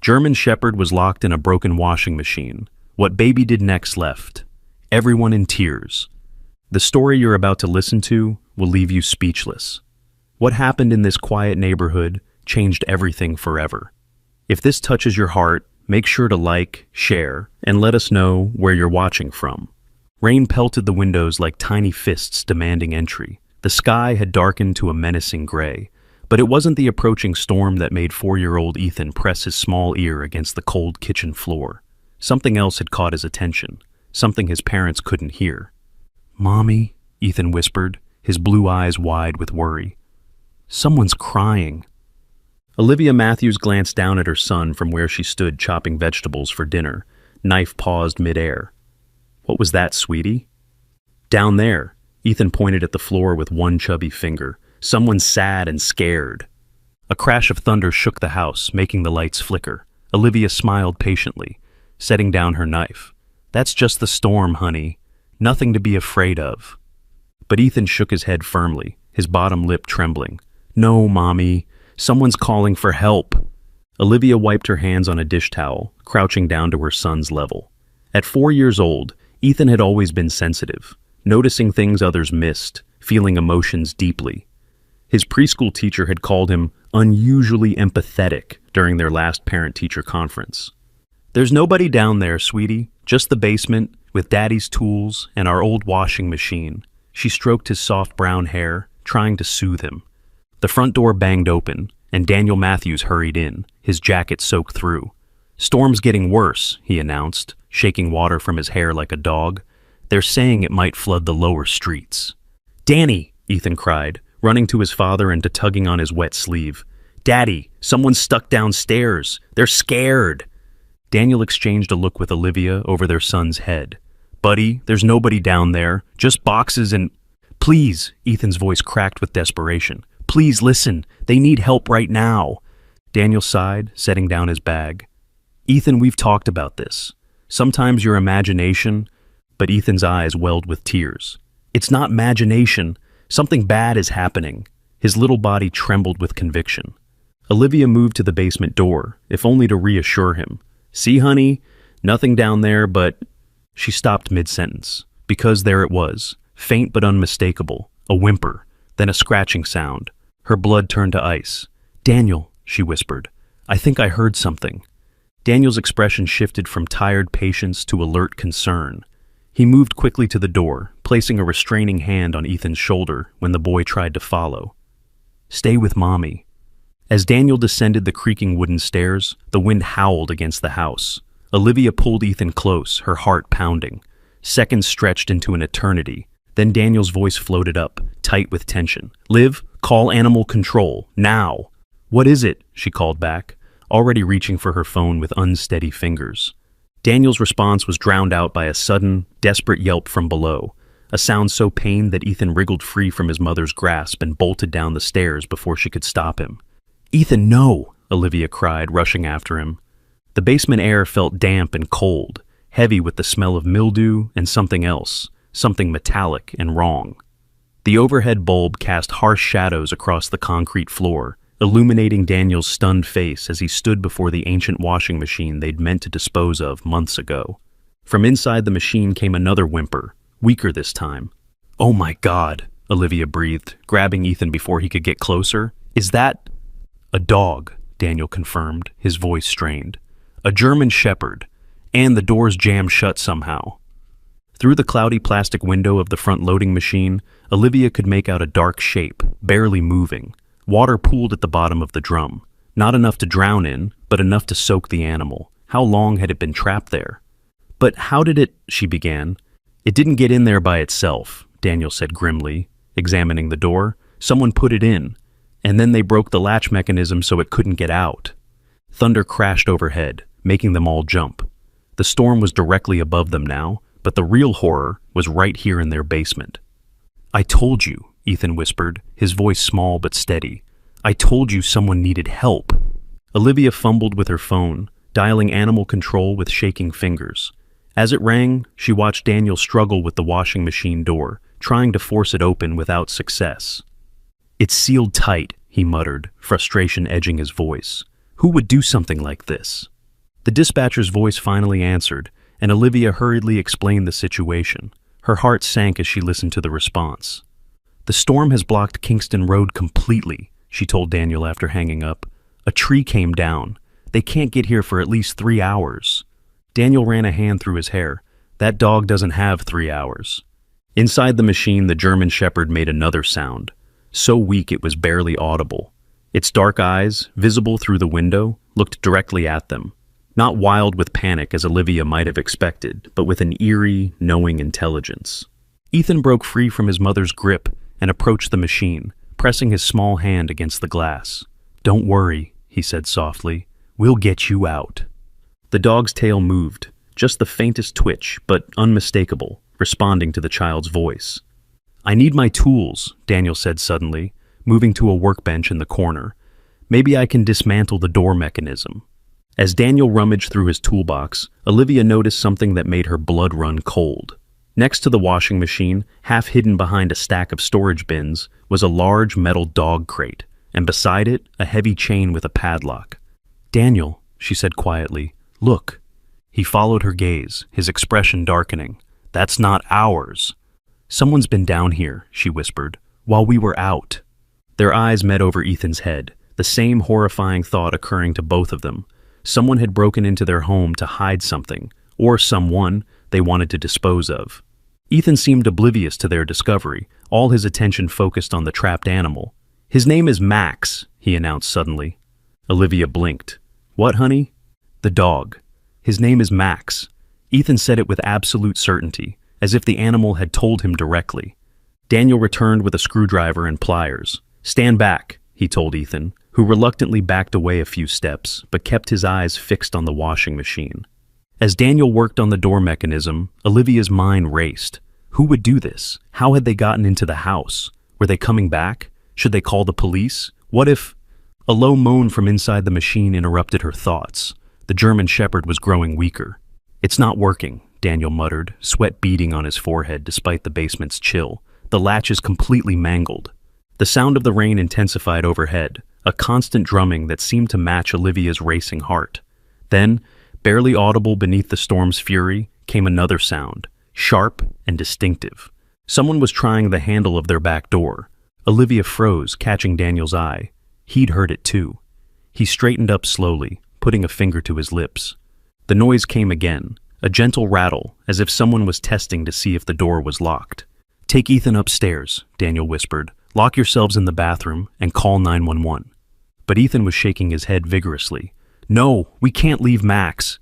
German Shepherd was locked in a broken washing machine. What baby did next left. Everyone in tears. The story you're about to listen to will leave you speechless. What happened in this quiet neighborhood changed everything forever. If this touches your heart, make sure to like, share, and let us know where you're watching from. Rain pelted the windows like tiny fists demanding entry. The sky had darkened to a menacing gray, but it wasn't the approaching storm that made 4-year-old Ethan press his small ear against the cold kitchen floor. Something else had caught his attention, something his parents couldn't hear. "Mommy," Ethan whispered, his blue eyes wide with worry. "Someone's crying." Olivia Matthews glanced down at her son from where she stood chopping vegetables for dinner, knife paused midair. "What was that, sweetie?" "Down there," Ethan pointed at the floor with one chubby finger. "Someone's sad and scared." A crash of thunder shook the house, making the lights flicker. Olivia smiled patiently, setting down her knife. "That's just the storm, honey. Nothing to be afraid of." But Ethan shook his head firmly, his bottom lip trembling. "No, Mommy. Someone's calling for help." Olivia wiped her hands on a dish towel, crouching down to her son's level. At 4 years old, Ethan had always been sensitive, noticing things others missed, feeling emotions deeply. His preschool teacher had called him unusually empathetic during their last parent-teacher conference. "There's nobody down there, sweetie, just the basement with Daddy's tools and our old washing machine." She stroked his soft brown hair, trying to soothe him. The front door banged open, and Daniel Matthews hurried in, his jacket soaked through. "Storm's getting worse," he announced, shaking water from his hair like a dog. "They're saying it might flood the lower streets." "Danny!" Ethan cried, running to his father and tugging on his wet sleeve. "Daddy, someone's stuck downstairs. They're scared." Daniel exchanged a look with Olivia over their son's head. "Buddy, there's nobody down there, just boxes and—" "Please," Ethan's voice cracked with desperation. "Please listen, they need help right now." Daniel sighed, setting down his bag. "Ethan, we've talked about this. Sometimes your imagination—" But Ethan's eyes welled with tears. "It's not imagination. Something bad is happening." His little body trembled with conviction. Olivia moved to the basement door, if only to reassure him. "See, honey, nothing down there, but—" She stopped mid-sentence, because there it was, faint but unmistakable, a whimper, then a scratching sound. Her blood turned to ice. "Daniel," she whispered, "I think I heard something." Daniel's expression shifted from tired patience to alert concern. He moved quickly to the door, placing a restraining hand on Ethan's shoulder when the boy tried to follow. "Stay with Mommy." As Daniel descended the creaking wooden stairs, the wind howled against the house. Olivia pulled Ethan close, her heart pounding. Seconds stretched into an eternity. Then Daniel's voice floated up, tight with tension. "Liv, call animal control, now." "What is it?" she called back, already reaching for her phone with unsteady fingers. Daniel's response was drowned out by a sudden, desperate yelp from below, a sound so pained that Ethan wriggled free from his mother's grasp and bolted down the stairs before she could stop him. "Ethan, no!" Olivia cried, rushing after him. The basement air felt damp and cold, heavy with the smell of mildew and something else, something metallic and wrong. The overhead bulb cast harsh shadows across the concrete floor, illuminating Daniel's stunned face as he stood before the ancient washing machine they'd meant to dispose of months ago. From inside the machine came another whimper, weaker this time. "Oh my God," Olivia breathed, grabbing Ethan before he could get closer. "Is that—" "A dog," Daniel confirmed, his voice strained. "A German Shepherd, and the doors jammed shut somehow." Through the cloudy plastic window of the front loading machine, Olivia could make out a dark shape, barely moving. Water pooled at the bottom of the drum. Not enough to drown in, but enough to soak the animal. How long had it been trapped there? "But how did it—" she began. "It didn't get in there by itself," Daniel said grimly, examining the door. "Someone put it in, and then they broke the latch mechanism so it couldn't get out." Thunder crashed overhead, making them all jump. The storm was directly above them now, but the real horror was right here in their basement. "I told you," Ethan whispered, his voice small but steady. "I told you someone needed help." Olivia fumbled with her phone, dialing animal control with shaking fingers. As it rang, she watched Daniel struggle with the washing machine door, trying to force it open without success. "It's sealed tight," he muttered, frustration edging his voice. "Who would do something like this?" The dispatcher's voice finally answered, and Olivia hurriedly explained the situation. Her heart sank as she listened to the response. "The storm has blocked Kingston Road completely," she told Daniel after hanging up. "A tree came down. They can't get here for at least 3 hours." Daniel ran a hand through his hair. "That dog doesn't have 3 hours." Inside the machine, the German Shepherd made another sound, so weak it was barely audible. Its dark eyes, visible through the window, looked directly at them. Not wild with panic as Olivia might have expected, but with an eerie, knowing intelligence. Ethan broke free from his mother's grip and approached the machine, pressing his small hand against the glass. "Don't worry," he said softly. "We'll get you out." The dog's tail moved, just the faintest twitch, but unmistakable, responding to the child's voice. "I need my tools," Daniel said suddenly, moving to a workbench in the corner. "Maybe I can dismantle the door mechanism." As Daniel rummaged through his toolbox, Olivia noticed something that made her blood run cold. Next to the washing machine, half hidden behind a stack of storage bins, was a large metal dog crate, and beside it, a heavy chain with a padlock. "Daniel," she said quietly, "look." He followed her gaze, his expression darkening. "That's not ours." "Someone's been down here," she whispered, "while we were out." Their eyes met over Ethan's head, the same horrifying thought occurring to both of them. Someone had broken into their home to hide something, or someone they wanted to dispose of. Ethan seemed oblivious to their discovery, all his attention focused on the trapped animal. "His name is Max," he announced suddenly. Olivia blinked. "What, honey?" "The dog. His name is Max." Ethan said it with absolute certainty, as if the animal had told him directly. Daniel returned with a screwdriver and pliers. "Stand back," he told Ethan, who reluctantly backed away a few steps, but kept his eyes fixed on the washing machine. As Daniel worked on the door mechanism, Olivia's mind raced. Who would do this? How had they gotten into the house? Were they coming back? Should they call the police? What if... A low moan from inside the machine interrupted her thoughts. The German Shepherd was growing weaker. "It's not working," Daniel muttered, sweat beading on his forehead despite the basement's chill. "The latch is completely mangled." The sound of the rain intensified overhead, a constant drumming that seemed to match Olivia's racing heart. Then, barely audible beneath the storm's fury, came another sound, sharp and distinctive. Someone was trying the handle of their back door. Olivia froze, catching Daniel's eye. He'd heard it too. He straightened up slowly, putting a finger to his lips. The noise came again, a gentle rattle, as if someone was testing to see if the door was locked. "Take Ethan upstairs," Daniel whispered. "Lock yourselves in the bathroom and call 911. But Ethan was shaking his head vigorously. "No, we can't leave Max."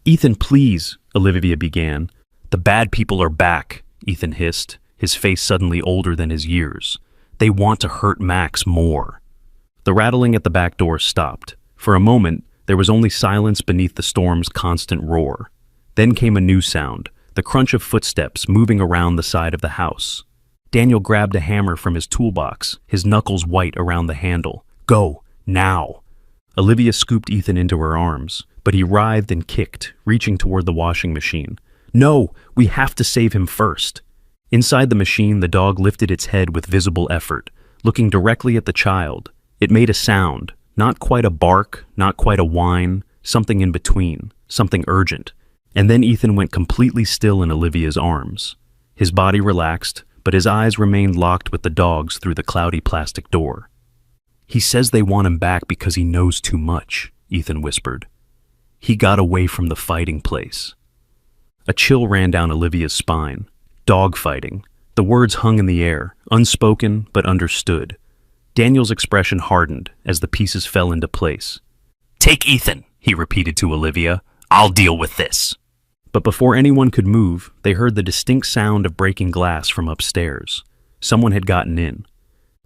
"Ethan, please," Olivia began. "The bad people are back," Ethan hissed, his face suddenly older than his years. "They want to hurt Max more." The rattling at the back door stopped. For a moment, there was only silence beneath the storm's constant roar. Then came a new sound, the crunch of footsteps moving around the side of the house. Daniel grabbed a hammer from his toolbox, his knuckles white around the handle. "Go, now!" Olivia scooped Ethan into her arms, but he writhed and kicked, reaching toward the washing machine. "No, we have to save him first." Inside the machine, the dog lifted its head with visible effort, looking directly at the child. It made a sound, not quite a bark, not quite a whine, something in between, something urgent. And then Ethan went completely still in Olivia's arms. His body relaxed, but his eyes remained locked with the dog's through the cloudy plastic door. "He says they want him back because he knows too much," Ethan whispered. "He got away from the fighting place." A chill ran down Olivia's spine. Dog fighting. The words hung in the air, unspoken but understood. Daniel's expression hardened as the pieces fell into place. "Take Ethan," he repeated to Olivia. "I'll deal with this." But before anyone could move, they heard the distinct sound of breaking glass from upstairs. Someone had gotten in.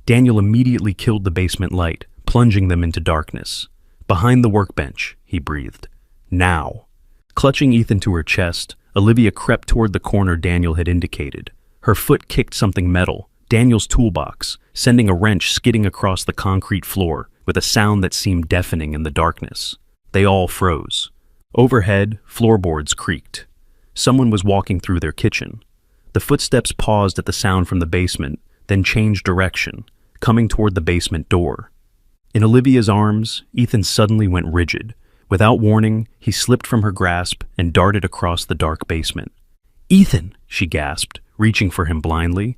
Daniel immediately killed the basement light, plunging them into darkness. "Behind the workbench," he breathed. "Now." Clutching Ethan to her chest, Olivia crept toward the corner Daniel had indicated. Her foot kicked something metal, Daniel's toolbox, sending a wrench skidding across the concrete floor with a sound that seemed deafening in the darkness. They all froze. Overhead, floorboards creaked. Someone was walking through their kitchen. The footsteps paused at the sound from the basement, then changed direction, coming toward the basement door. In Olivia's arms, Ethan suddenly went rigid, Without warning, he slipped from her grasp and darted across the dark basement. "Ethan!" she gasped, reaching for him blindly.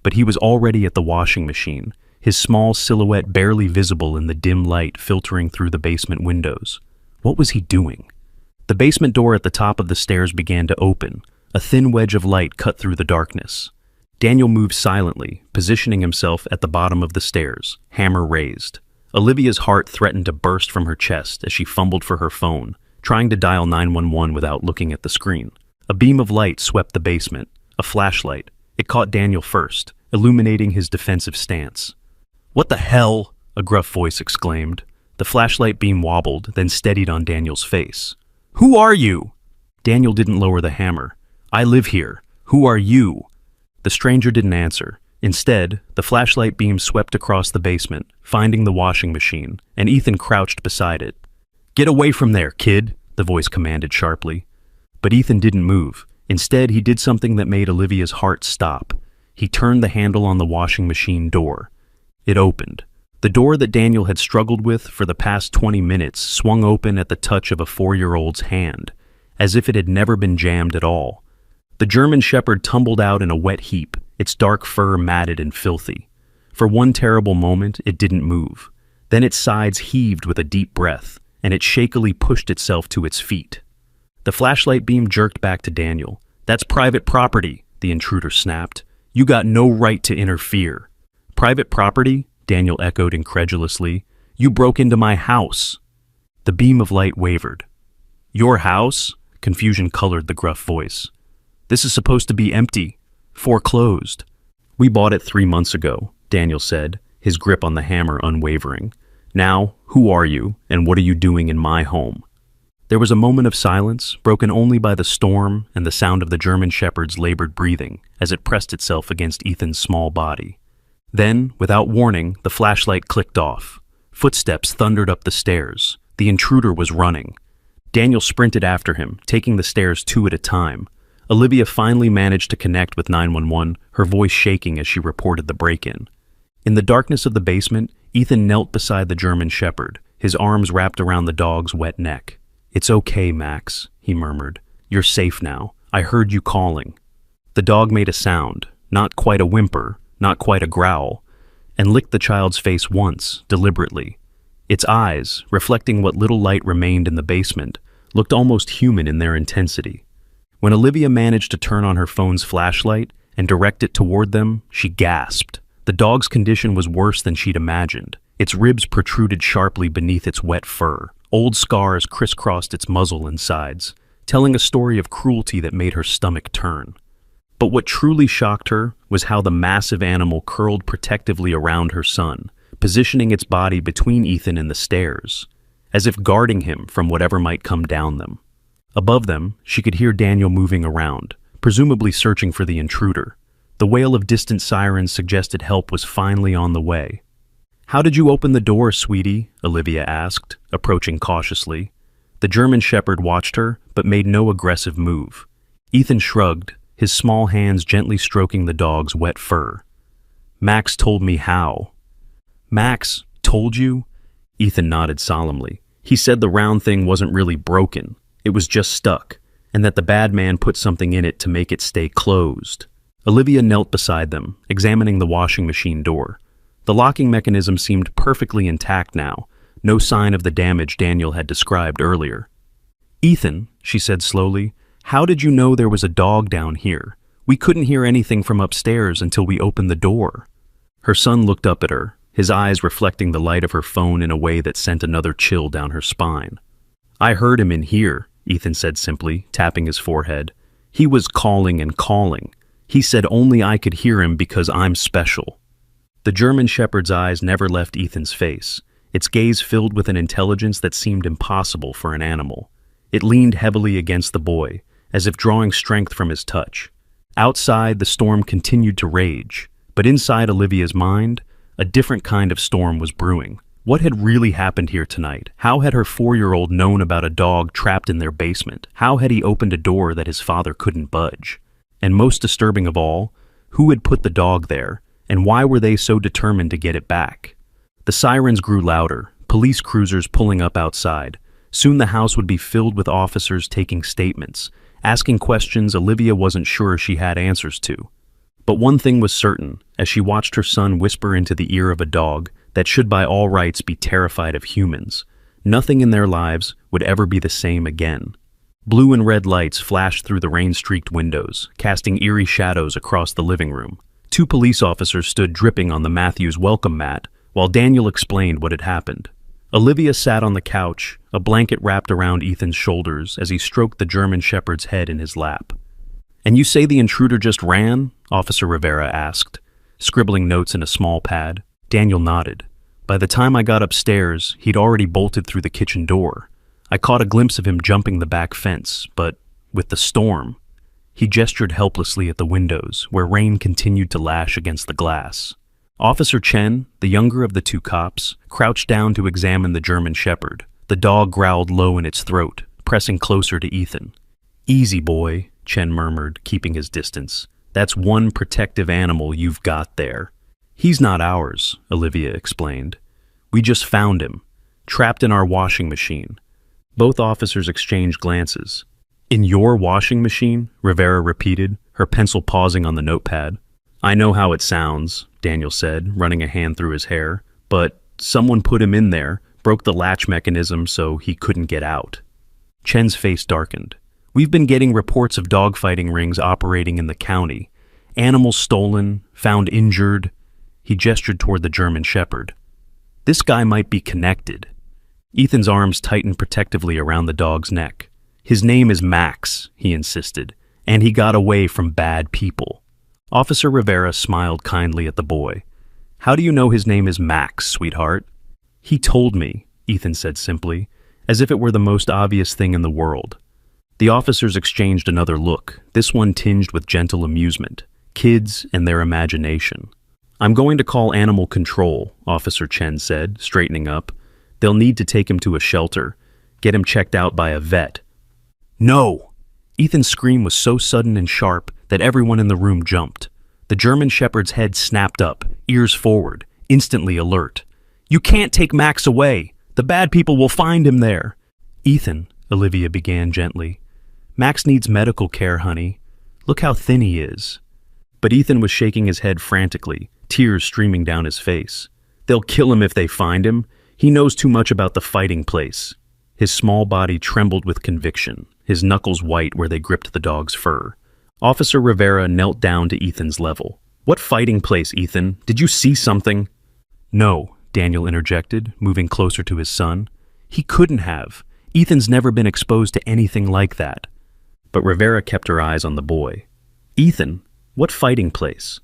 But he was already at the washing machine, his small silhouette barely visible in the dim light filtering through the basement windows. What was he doing? The basement door at the top of the stairs began to open. A thin wedge of light cut through the darkness. Daniel moved silently, positioning himself at the bottom of the stairs, hammer raised. Olivia's heart threatened to burst from her chest as she fumbled for her phone, trying to dial 911 without looking at the screen. A beam of light swept the basement, a flashlight. It caught Daniel first, illuminating his defensive stance. "What the hell?" a gruff voice exclaimed. The flashlight beam wobbled, then steadied on Daniel's face. "Who are you?" Daniel didn't lower the hammer. "I live here. Who are you?" The stranger didn't answer. Instead, the flashlight beam swept across the basement, finding the washing machine, and Ethan crouched beside it. "Get away from there, kid," the voice commanded sharply. But Ethan didn't move. Instead, he did something that made Olivia's heart stop. He turned the handle on the washing machine door. It opened. The door that Daniel had struggled with for the past 20 minutes swung open at the touch of a 4-year-old's hand, as if it had never been jammed at all. The German Shepherd tumbled out in a wet heap, its dark fur matted and filthy. For one terrible moment, it didn't move. Then its sides heaved with a deep breath, and it shakily pushed itself to its feet. The flashlight beam jerked back to Daniel. "That's private property," the intruder snapped. "You got no right to interfere." "Private property?" Daniel echoed incredulously. "You broke into my house." The beam of light wavered. "Your house?" Confusion colored the gruff voice. "This is supposed to be empty. Foreclosed." "We bought it 3 months ago," Daniel said, his grip on the hammer unwavering. "Now, who are you, and what are you doing in my home?" There was a moment of silence, broken only by the storm and the sound of the German Shepherd's labored breathing as it pressed itself against Ethan's small body. Then, without warning, the flashlight clicked off. Footsteps thundered up the stairs. The intruder was running. Daniel sprinted after him, taking the stairs 2 at a time. Olivia finally managed to connect with 911, her voice shaking as she reported the break-in. In the darkness of the basement, Ethan knelt beside the German Shepherd, his arms wrapped around the dog's wet neck. "It's okay, Max," he murmured. "You're safe now. I heard you calling." The dog made a sound, not quite a whimper, not quite a growl, and licked the child's face once, deliberately. Its eyes, reflecting what little light remained in the basement, looked almost human in their intensity. When Olivia managed to turn on her phone's flashlight and direct it toward them, she gasped. The dog's condition was worse than she'd imagined. Its ribs protruded sharply beneath its wet fur. Old scars crisscrossed its muzzle and sides, telling a story of cruelty that made her stomach turn. But what truly shocked her was how the massive animal curled protectively around her son, positioning its body between Ethan and the stairs, as if guarding him from whatever might come down them. Above them, she could hear Daniel moving around, presumably searching for the intruder. The wail of distant sirens suggested help was finally on the way. "How did you open the door, sweetie?" Olivia asked, approaching cautiously. The German Shepherd watched her, but made no aggressive move. Ethan shrugged, his small hands gently stroking the dog's wet fur. "Max told me how." "Max told you?" Ethan nodded solemnly. "He said the round thing wasn't really broken. It was just stuck, and that the bad man put something in it to make it stay closed." Olivia knelt beside them, examining the washing machine door. The locking mechanism seemed perfectly intact now, no sign of the damage Daniel had described earlier. "Ethan," she said slowly, "how did you know there was a dog down here? We couldn't hear anything from upstairs until we opened the door." Her son looked up at her, his eyes reflecting the light of her phone in a way that sent another chill down her spine. "I heard him in here," Ethan said simply, tapping his forehead. "He was calling and calling. He said only I could hear him because I'm special." The German Shepherd's eyes never left Ethan's face, its gaze filled with an intelligence that seemed impossible for an animal. It leaned heavily against the boy, as if drawing strength from his touch. Outside, the storm continued to rage, but inside Olivia's mind, a different kind of storm was brewing. What had really happened here tonight? How had her 4-year-old known about a dog trapped in their basement? How had he opened a door that his father couldn't budge? And most disturbing of all, who had put the dog there, and why were they so determined to get it back? The sirens grew louder, police cruisers pulling up outside. Soon the house would be filled with officers taking statements, asking questions Olivia wasn't sure she had answers to. But one thing was certain, as she watched her son whisper into the ear of a dog that should by all rights be terrified of humans, nothing in their lives would ever be the same again. Blue and red lights flashed through the rain-streaked windows, casting eerie shadows across the living room. Two police officers stood dripping on the Matthews welcome mat, while Daniel explained what had happened. Olivia sat on the couch, a blanket wrapped around Ethan's shoulders as he stroked the German Shepherd's head in his lap. "And you say the intruder just ran?" Officer Rivera asked, scribbling notes in a small pad. Daniel nodded. "By the time I got upstairs, he'd already bolted through the kitchen door. I caught a glimpse of him jumping the back fence, but with the storm..." He gestured helplessly at the windows, where rain continued to lash against the glass. Officer Chen, the younger of the two cops, crouched down to examine the German Shepherd. The dog growled low in its throat, pressing closer to Ethan. "Easy, boy," Chen murmured, keeping his distance. "That's one protective animal you've got there." "He's not ours," Olivia explained. "We just found him, trapped in our washing machine." Both officers exchanged glances. "In your washing machine?" Rivera repeated, her pencil pausing on the notepad. "I know how it sounds," Daniel said, running a hand through his hair, "but someone put him in there, broke the latch mechanism so he couldn't get out." Chen's face darkened. "We've been getting reports of dogfighting rings operating in the county. Animals stolen, found injured." He gestured toward the German Shepherd. "This guy might be connected." Ethan's arms tightened protectively around the dog's neck. "His name is Max," he insisted, "and he got away from bad people." Officer Rivera smiled kindly at the boy. "How do you know his name is Max, sweetheart?" "He told me," Ethan said simply, as if it were the most obvious thing in the world. The officers exchanged another look, this one tinged with gentle amusement. Kids and their imagination. "I'm going to call animal control," Officer Chen said, straightening up. "They'll need to take him to a shelter, get him checked out by a vet." "No!" Ethan's scream was so sudden and sharp that everyone in the room jumped. The German Shepherd's head snapped up, ears forward, instantly alert. "You can't take Max away! The bad people will find him there!" "Ethan," Olivia began gently. "Max needs medical care, honey. Look how thin he is." But Ethan was shaking his head frantically, tears streaming down his face. "They'll kill him if they find him. He knows too much about the fighting place." His small body trembled with conviction, his knuckles white where they gripped the dog's fur. Officer Rivera knelt down to Ethan's level. "What fighting place, Ethan? Did you see something?" "No," Daniel interjected, moving closer to his son. "He couldn't have. Ethan's never been exposed to anything like that." But Rivera kept her eyes on the boy. "Ethan, what fighting place?"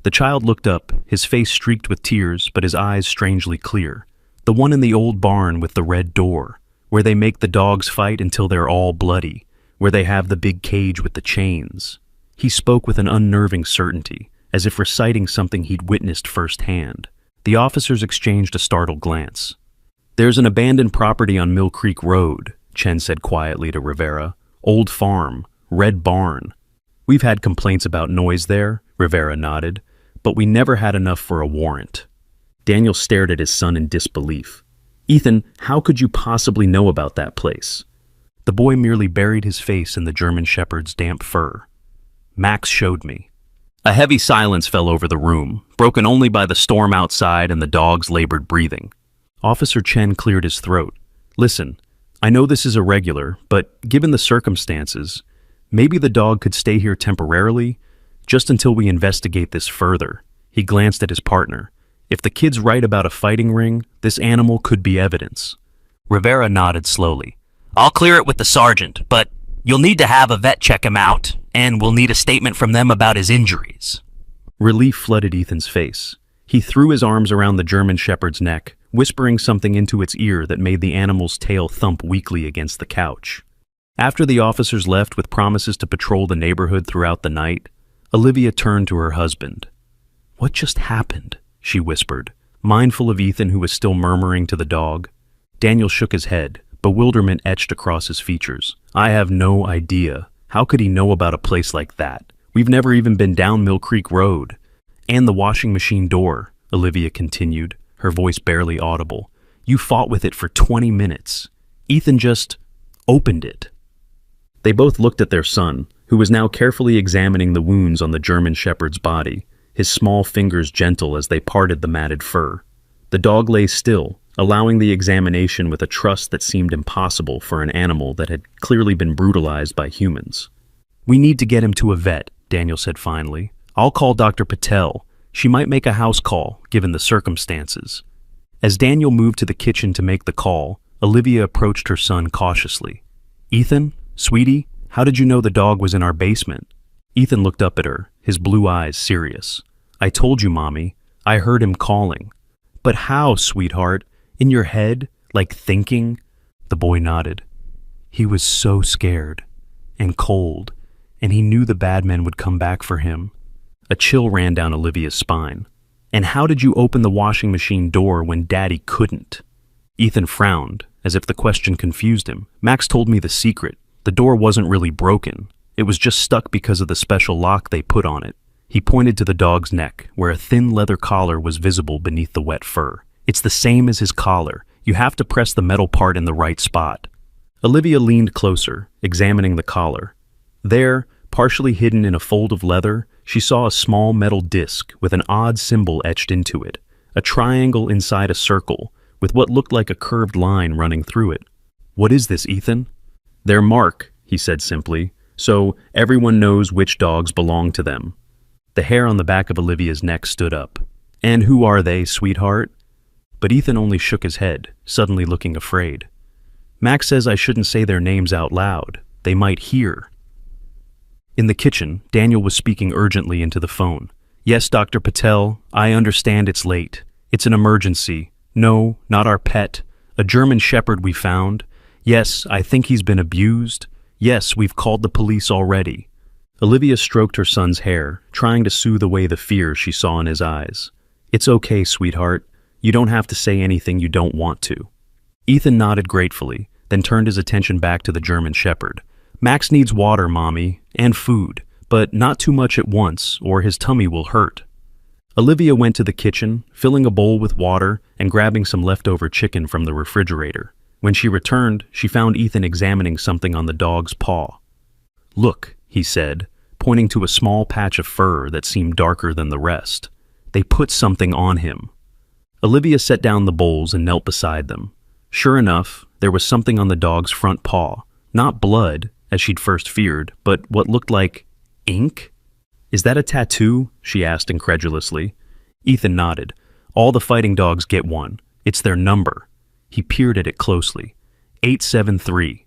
The child looked up, his face streaked with tears, but his eyes strangely clear. "The one in the old barn with the red door, where they make the dogs fight until they're all bloody, where they have the big cage with the chains." He spoke with an unnerving certainty, as if reciting something he'd witnessed firsthand. The officers exchanged a startled glance. "There's an abandoned property on Mill Creek Road," Chen said quietly to Rivera. "Old farm, red barn." "We've had complaints about noise there," Rivera nodded, "but we never had enough for a warrant." Daniel stared at his son in disbelief. "Ethan, how could you possibly know about that place?" The boy merely buried his face in the German Shepherd's damp fur. "Max showed me." A heavy silence fell over the room, broken only by the storm outside and the dog's labored breathing. Officer Chen cleared his throat. "Listen, I know this is irregular, but given the circumstances, maybe the dog could stay here temporarily, just until we investigate this further." He glanced at his partner. "If the kid's right about a fighting ring, this animal could be evidence." Rivera nodded slowly. "I'll clear it with the sergeant, but you'll need to have a vet check him out, and we'll need a statement from them about his injuries." Relief flooded Ethan's face. He threw his arms around the German Shepherd's neck, whispering something into its ear that made the animal's tail thump weakly against the couch. After the officers left with promises to patrol the neighborhood throughout the night, Olivia turned to her husband. "What just happened?" she whispered, mindful of Ethan who was still murmuring to the dog. Daniel shook his head, bewilderment etched across his features. "I have no idea. How could he know about a place like that? We've never even been down Mill Creek Road." "And the washing machine door," Olivia continued, her voice barely audible. "You fought with it for 20 minutes. Ethan just opened it. They both looked at their son, who was now carefully examining the wounds on the German Shepherd's body, his small fingers gentle as they parted the matted fur. The dog lay still, allowing the examination with a trust that seemed impossible for an animal that had clearly been brutalized by humans. "We need to get him to a vet," Daniel said finally. "I'll call Dr. Patel. She might make a house call, given the circumstances." As Daniel moved to the kitchen to make the call, Olivia approached her son cautiously. "Ethan, sweetie, how did you know the dog was in our basement?" Ethan looked up at her, his blue eyes serious. "I told you, Mommy. I heard him calling." "But how, sweetheart? In your head? Like thinking?" The boy nodded. "He was so scared and cold, and he knew the bad men would come back for him." A chill ran down Olivia's spine. "And how did you open the washing machine door when Daddy couldn't?" Ethan frowned, as if the question confused him. "Max told me the secret. The door wasn't really broken. It was just stuck because of the special lock they put on it." He pointed to the dog's neck, where a thin leather collar was visible beneath the wet fur. "It's the same as his collar. You have to press the metal part in the right spot." Olivia leaned closer, examining the collar. There, partially hidden in a fold of leather, she saw a small metal disc with an odd symbol etched into it, a triangle inside a circle, with what looked like a curved line running through it. "What is this, Ethan?" "Their mark," he said simply, "so everyone knows which dogs belong to them." The hair on the back of Olivia's neck stood up. "And who are they, sweetheart?" But Ethan only shook his head, suddenly looking afraid. "Max says I shouldn't say their names out loud. They might hear." In the kitchen, Daniel was speaking urgently into the phone. "Yes, Dr. Patel, I understand it's late. It's an emergency. No, not our pet. A German Shepherd we found. Yes, I think he's been abused. Yes, we've called the police already." Olivia stroked her son's hair, trying to soothe away the fear she saw in his eyes. "It's okay, sweetheart. You don't have to say anything you don't want to." Ethan nodded gratefully, then turned his attention back to the German Shepherd. "Max needs water, Mommy, and food, but not too much at once, or his tummy will hurt." Olivia went to the kitchen, filling a bowl with water and grabbing some leftover chicken from the refrigerator. When she returned, she found Ethan examining something on the dog's paw. "Look," he said, pointing to a small patch of fur that seemed darker than the rest. "They put something on him." Olivia set down the bowls and knelt beside them. Sure enough, there was something on the dog's front paw. Not blood, as she'd first feared, but what looked like ink? "Is that a tattoo?" she asked incredulously. Ethan nodded. "All the fighting dogs get one. It's their number." He peered at it closely. 873.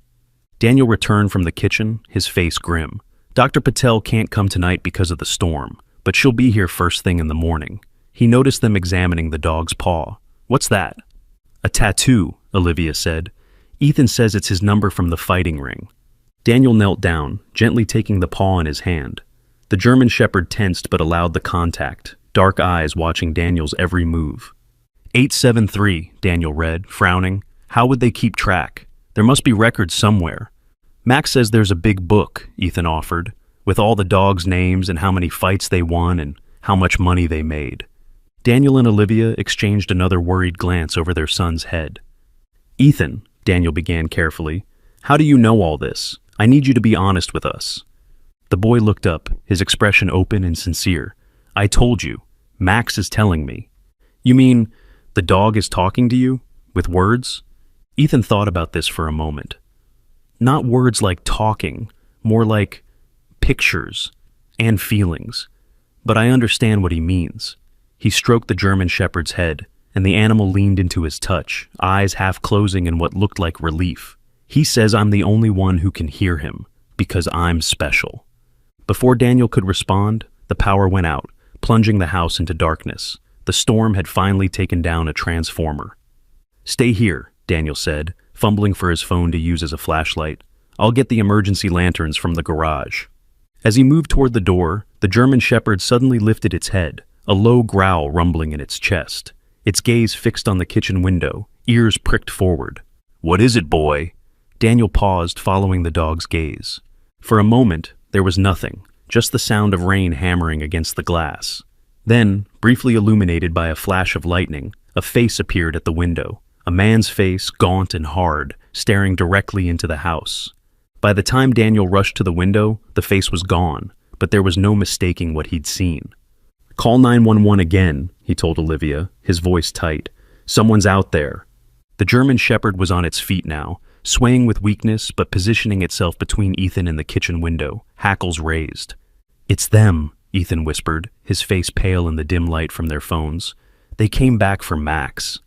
Daniel returned from the kitchen, his face grim. "Dr. Patel can't come tonight because of the storm, but she'll be here first thing in the morning." He noticed them examining the dog's paw. "What's that?" "A tattoo," Olivia said. "Ethan says it's his number from the fighting ring." Daniel knelt down, gently taking the paw in his hand. The German Shepherd tensed but allowed the contact, dark eyes watching Daniel's every move. 873, Daniel read, frowning. "How would they keep track? There must be records somewhere." "Max says there's a big book," Ethan offered, "with all the dogs' names and how many fights they won and how much money they made." Daniel and Olivia exchanged another worried glance over their son's head. "Ethan," Daniel began carefully, "how do you know all this? I need you to be honest with us." The boy looked up, his expression open and sincere. "I told you. Max is telling me." "You mean the dog is talking to you? With words?" Ethan thought about this for a moment. "Not words like talking, more like pictures and feelings. But I understand what he means." He stroked the German Shepherd's head, and the animal leaned into his touch, eyes half closing in what looked like relief. "He says I'm the only one who can hear him, because I'm special." Before Daniel could respond, the power went out, plunging the house into darkness. The storm had finally taken down a transformer. "Stay here," Daniel said, fumbling for his phone to use as a flashlight. "I'll get the emergency lanterns from the garage." As he moved toward the door, the German Shepherd suddenly lifted its head, a low growl rumbling in its chest. Its gaze fixed on the kitchen window, ears pricked forward. "What is it, boy?" Daniel paused, following the dog's gaze. For a moment, there was nothing, just the sound of rain hammering against the glass. Then, briefly illuminated by a flash of lightning, a face appeared at the window. a man's face, gaunt and hard, staring directly into the house. By the time Daniel rushed to the window, the face was gone, but there was no mistaking what he'd seen. "Call 911 again," he told Olivia, his voice tight. "Someone's out there." The German Shepherd was on its feet now, swaying with weakness but positioning itself between Ethan and the kitchen window, hackles raised. "It's them," Ethan whispered, his face pale in the dim light from their phones. "They came back for Max."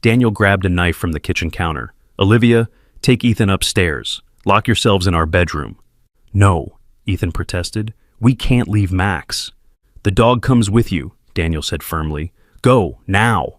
Daniel grabbed a knife from the kitchen counter. "Olivia, take Ethan upstairs. Lock yourselves in our bedroom." "No," Ethan protested. "We can't leave Max." "The dog comes with you," Daniel said firmly. "Go, now."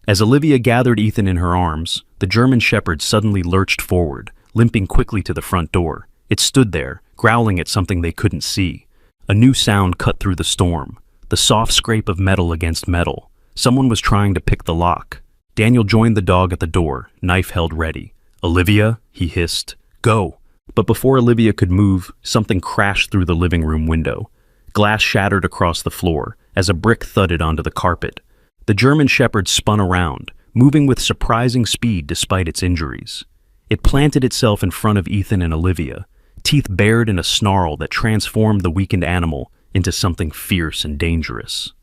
As Olivia gathered Ethan in her arms, the German Shepherd suddenly lurched forward, limping quickly to the front door. It stood there, growling at something they couldn't see. A new sound cut through the storm, the soft scrape of metal against metal. Someone was trying to pick the lock. Daniel joined the dog at the door, knife held ready. "Olivia," he hissed, "go." But before Olivia could move, something crashed through the living room window. Glass shattered across the floor as a brick thudded onto the carpet. The German Shepherd spun around, moving with surprising speed despite its injuries. It planted itself in front of Ethan and Olivia, teeth bared in a snarl that transformed the weakened animal into something fierce and dangerous.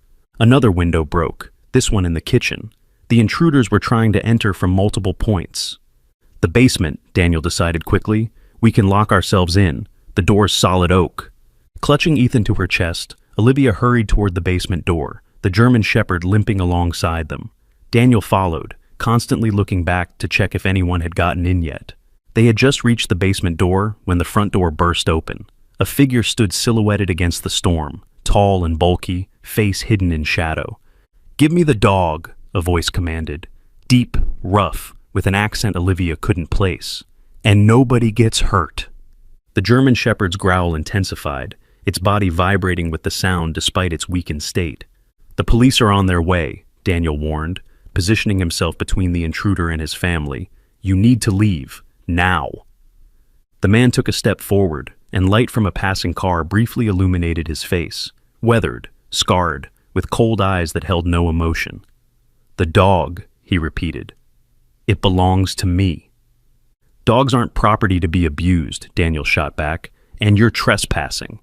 Another window broke, this one in the kitchen. The intruders were trying to enter from multiple points. "The basement," Daniel decided quickly. "We can lock ourselves in. The door's solid oak." Clutching Ethan to her chest, Olivia hurried toward the basement door, the German Shepherd limping alongside them. Daniel followed, constantly looking back to check if anyone had gotten in yet. They had just reached the basement door when the front door burst open. A figure stood silhouetted against the storm, tall and bulky, face hidden in shadow. "Give me the dog," a voice commanded, deep, rough, with an accent Olivia couldn't place. "And nobody gets hurt." The German Shepherd's growl intensified, its body vibrating with the sound despite its weakened state. "The police are on their way," Daniel warned, positioning himself between the intruder and his family. "You need to leave. Now." The man took a step forward, and light from a passing car briefly illuminated his face, weathered, scarred, with cold eyes that held no emotion. "The dog," he repeated. "It belongs to me." "Dogs aren't property to be abused," Daniel shot back, "and you're trespassing."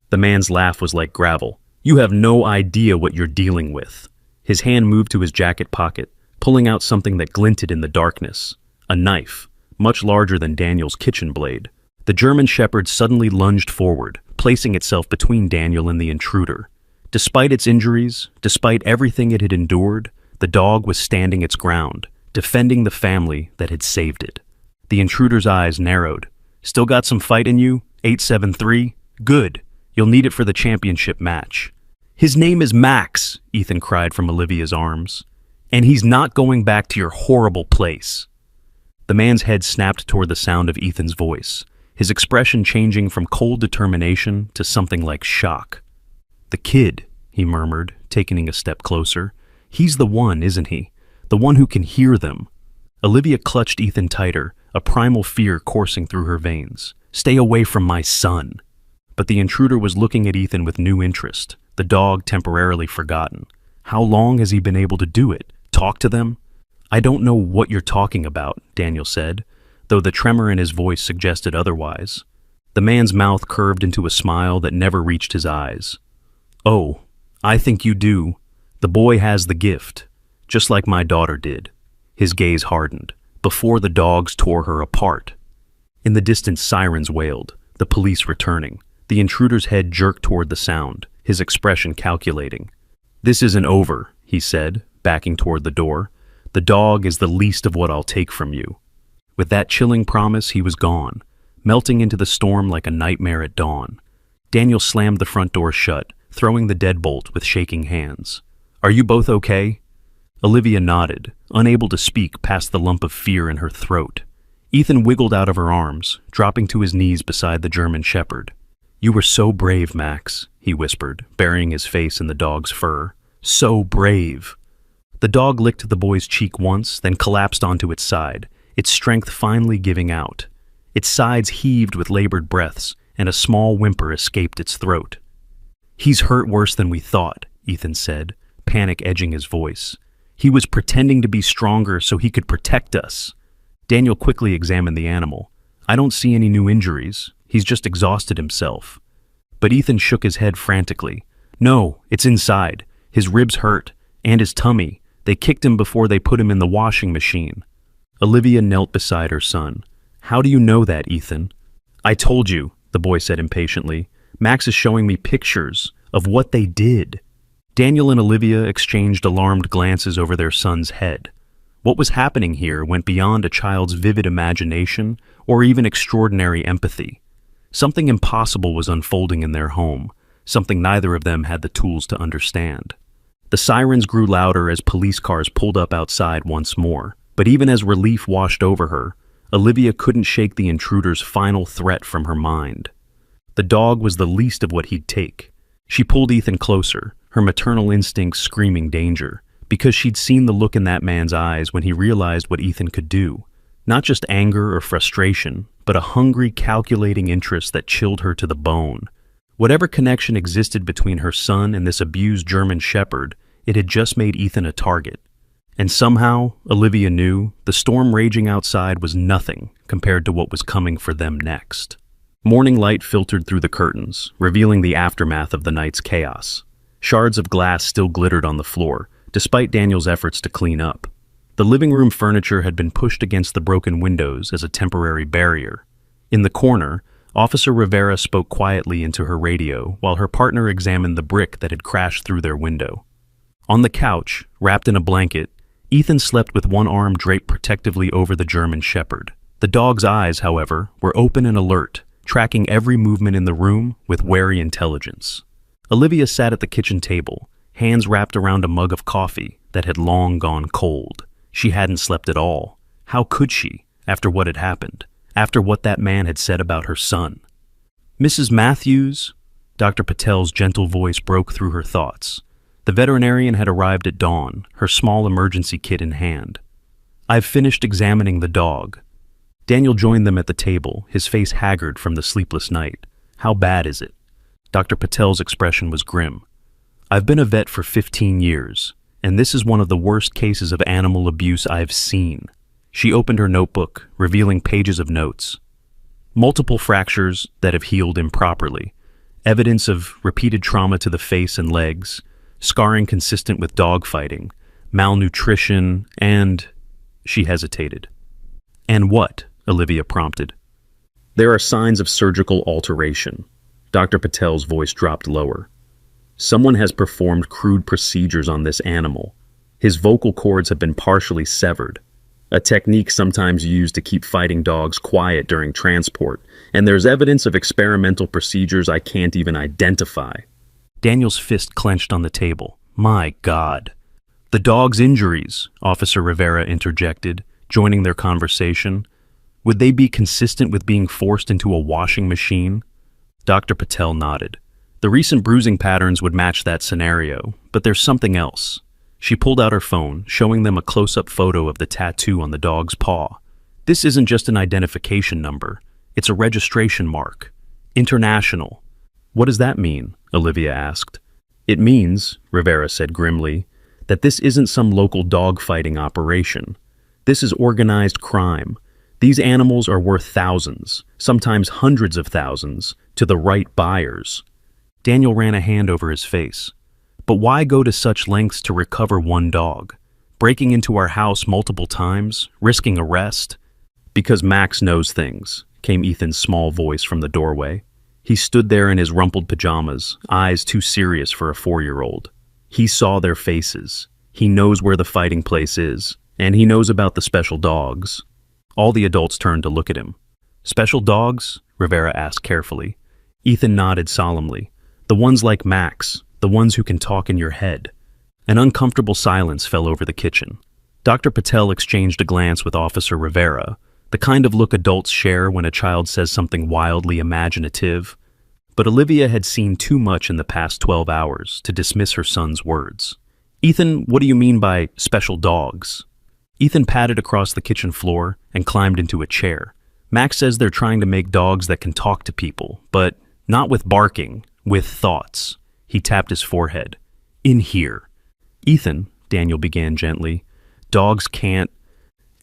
The man's laugh was like gravel. "You have no idea what you're dealing with." His hand moved to his jacket pocket, pulling out something that glinted in the darkness. A knife, much larger than Daniel's kitchen blade. The German Shepherd suddenly lunged forward, placing itself between Daniel and the intruder. Despite its injuries, despite everything it had endured, the dog was standing its ground, defending the family that had saved it. The intruder's eyes narrowed. "Still got some fight in you? 873? Good. You'll need it for the championship match." "His name is Max," Ethan cried from Olivia's arms. "And he's not going back to your horrible place." The man's head snapped toward the sound of Ethan's voice, his expression changing from cold determination to something like shock. "The kid," he murmured, taking a step closer. "He's the one, isn't he? The one who can hear them." Olivia clutched Ethan tighter, a primal fear coursing through her veins. "Stay away from my son." But the intruder was looking at Ethan with new interest, the dog temporarily forgotten. "How long has he been able to do it? Talk to them?" "I don't know what you're talking about," Daniel said, though the tremor in his voice suggested otherwise. The man's mouth curved into a smile that never reached his eyes. "Oh, I think you do. The boy has the gift, just like my daughter did." His gaze hardened, before the dogs tore her apart. In the distance, sirens wailed, the police returning. The intruder's head jerked toward the sound, his expression calculating. "This isn't over," he said, backing toward the door. "The dog is the least of what I'll take from you." With that chilling promise, he was gone, melting into the storm like a nightmare at dawn. Daniel slammed the front door shut, throwing the deadbolt with shaking hands. "Are you both okay?" Olivia nodded, unable to speak past the lump of fear in her throat. Ethan wiggled out of her arms, dropping to his knees beside the German Shepherd. "You were so brave, Max," he whispered, burying his face in the dog's fur. "So brave." The dog licked the boy's cheek once, then collapsed onto its side, its strength finally giving out. Its sides heaved with labored breaths, and a small whimper escaped its throat. "He's hurt worse than we thought," Ethan said, panic edging his voice. He was pretending to be stronger so he could protect us. Daniel quickly examined the animal. I don't see any new injuries. He's just exhausted himself. But Ethan shook his head frantically. No, it's inside. His ribs hurt, and his tummy. They kicked him before they put him in the washing machine. Olivia knelt beside her son. How do you know that, Ethan? I told you, the boy said impatiently. Max is showing me pictures of what they did. Daniel and Olivia exchanged alarmed glances over their son's head. What was happening here went beyond a child's vivid imagination or even extraordinary empathy. Something impossible was unfolding in their home, something neither of them had the tools to understand. The sirens grew louder as police cars pulled up outside once more, but even as relief washed over her, Olivia couldn't shake the intruder's final threat from her mind. The dog was the least of what he'd take. She pulled Ethan closer, her maternal instincts screaming danger, because she'd seen the look in that man's eyes when he realized what Ethan could do. Not just anger or frustration, but a hungry, calculating interest that chilled her to the bone. Whatever connection existed between her son and this abused German shepherd, it had just made Ethan a target. And somehow, Olivia knew, the storm raging outside was nothing compared to what was coming for them next. Morning light filtered through the curtains, revealing the aftermath of the night's chaos. Shards of glass still glittered on the floor, despite Daniel's efforts to clean up. The living room furniture had been pushed against the broken windows as a temporary barrier. In the corner, Officer Rivera spoke quietly into her radio while her partner examined the brick that had crashed through their window. On the couch, wrapped in a blanket, Ethan slept with one arm draped protectively over the German shepherd. The dog's eyes, however, were open and alert, tracking every movement in the room with wary intelligence. Olivia sat at the kitchen table, hands wrapped around a mug of coffee that had long gone cold. She hadn't slept at all. How could she, after what had happened, after what that man had said about her son? Mrs. Matthews? Dr. Patel's gentle voice broke through her thoughts. The veterinarian had arrived at dawn, her small emergency kit in hand. I've finished examining the dog. Daniel joined them at the table, his face haggard from the sleepless night. How bad is it? Dr. Patel's expression was grim. I've been a vet for 15 years, and this is one of the worst cases of animal abuse I've seen. She opened her notebook, revealing pages of notes. Multiple fractures that have healed improperly, evidence of repeated trauma to the face and legs, scarring consistent with dogfighting, malnutrition, and... She hesitated. And what? Olivia prompted. There are signs of surgical alteration. Dr. Patel's voice dropped lower. Someone has performed crude procedures on this animal. His vocal cords have been partially severed, a technique sometimes used to keep fighting dogs quiet during transport, and there's evidence of experimental procedures I can't even identify. Daniel's fist clenched on the table. My God. The dog's injuries, Officer Rivera interjected, joining their conversation. Would they be consistent with being forced into a washing machine? Dr. Patel nodded. The recent bruising patterns would match that scenario, but there's something else. She pulled out her phone, showing them a close-up photo of the tattoo on the dog's paw. This isn't just an identification number. It's a registration mark. International. What does that mean? Olivia asked. It means, Rivera said grimly, that this isn't some local dog-fighting operation. This is organized crime. These animals are worth thousands, sometimes hundreds of thousands, to the right buyers. Daniel ran a hand over his face. But why go to such lengths to recover one dog? Breaking into our house multiple times, risking arrest? Because Max knows things, came Ethan's small voice from the doorway. He stood there in his rumpled pajamas, eyes too serious for a 4-year-old. He saw their faces. He knows where the fighting place is, and he knows about the special dogs. All the adults turned to look at him. Special dogs? Rivera asked carefully. Ethan nodded solemnly. The ones like Max, the ones who can talk in your head. An uncomfortable silence fell over the kitchen. Dr. Patel exchanged a glance with Officer Rivera, the kind of look adults share when a child says something wildly imaginative. But Olivia had seen too much in the past 12 hours to dismiss her son's words. Ethan, what do you mean by special dogs? Ethan padded across the kitchen floor and climbed into a chair. Max says they're trying to make dogs that can talk to people, but not with barking, with thoughts. He tapped his forehead. In here. Ethan, Daniel began gently. Dogs can't.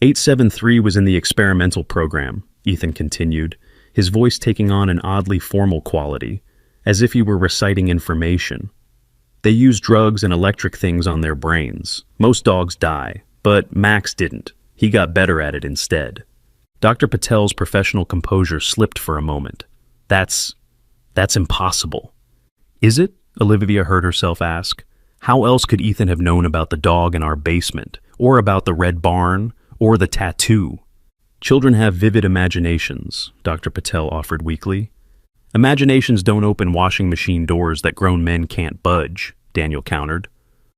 873 was in the experimental program, Ethan continued, his voice taking on an oddly formal quality, as if he were reciting information. They use drugs and electric things on their brains. Most dogs die, but Max didn't. He got better at it instead. Dr. Patel's professional composure slipped for a moment. That's impossible. Is it? Olivia heard herself ask. How else could Ethan have known about the dog in our basement, or about the red barn, or the tattoo? Children have vivid imaginations, Dr. Patel offered weakly. Imaginations don't open washing machine doors that grown men can't budge, Daniel countered.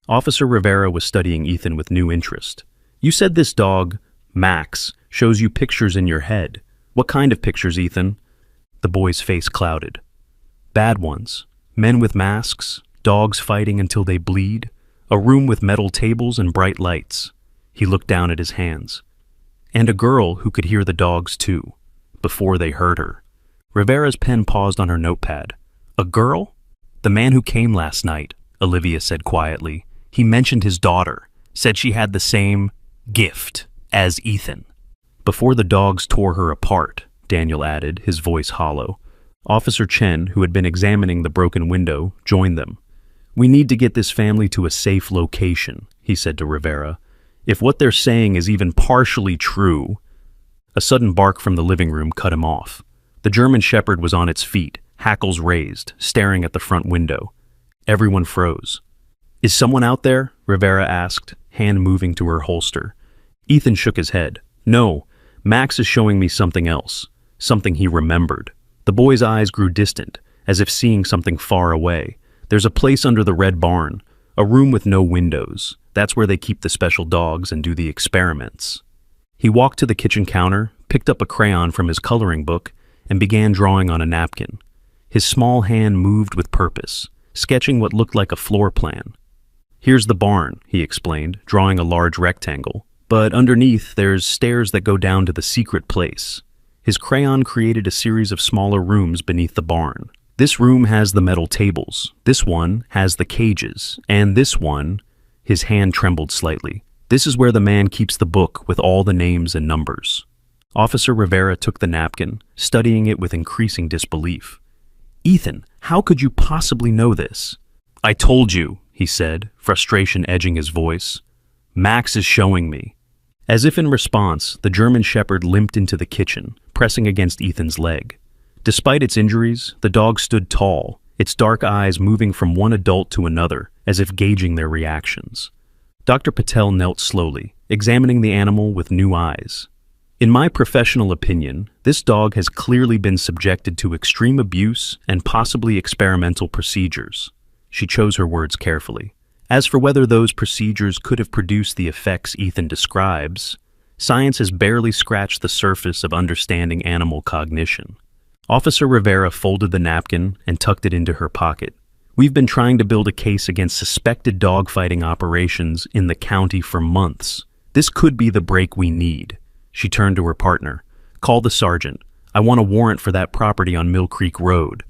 Officer Rivera was studying Ethan with new interest. You said this dog, Max, shows you pictures in your head. What kind of pictures, Ethan? The boy's face clouded. Bad ones. Men with masks, dogs fighting until they bleed, a room with metal tables and bright lights. He looked down at his hands. And a girl who could hear the dogs too, before they heard her. Rivera's pen paused on her notepad. A girl? The man who came last night, Olivia said quietly. He mentioned his daughter, said she had the same gift as Ethan. Before the dogs tore her apart, Daniel added, his voice hollow. Officer Chen, who had been examining the broken window, joined them. We need to get this family to a safe location, he said to Rivera. If what they're saying is even partially true... A sudden bark from the living room cut him off. The German Shepherd was on its feet, hackles raised, staring at the front window. Everyone froze. Is someone out there? Rivera asked, hand moving to her holster. Ethan shook his head. No, Max is showing me something else, something he remembered. The boy's eyes grew distant, as if seeing something far away. There's a place under the red barn, a room with no windows. That's where they keep the special dogs and do the experiments. He walked to the kitchen counter, picked up a crayon from his coloring book, and began drawing on a napkin. His small hand moved with purpose, sketching what looked like a floor plan. Here's the barn, he explained, drawing a large rectangle. But underneath, there's stairs that go down to the secret place. His crayon created a series of smaller rooms beneath the barn. This room has the metal tables, this one has the cages, and this one... His hand trembled slightly. This is where the man keeps the book with all the names and numbers. Officer Rivera took the napkin, studying it with increasing disbelief. Ethan, how could you possibly know this? I told you, he said, frustration edging his voice. Max is showing me. As if in response, the German Shepherd limped into the kitchen, pressing against Ethan's leg. Despite its injuries, the dog stood tall, its dark eyes moving from one adult to another, as if gauging their reactions. Dr. Patel knelt slowly, examining the animal with new eyes. In my professional opinion, this dog has clearly been subjected to extreme abuse and possibly experimental procedures. She chose her words carefully. As for whether those procedures could have produced the effects Ethan describes, science has barely scratched the surface of understanding animal cognition. Officer Rivera folded the napkin and tucked it into her pocket. We've been trying to build a case against suspected dogfighting operations in the county for months. This could be the break we need. She turned to her partner. Call the sergeant. I want a warrant for that property on Mill Creek Road.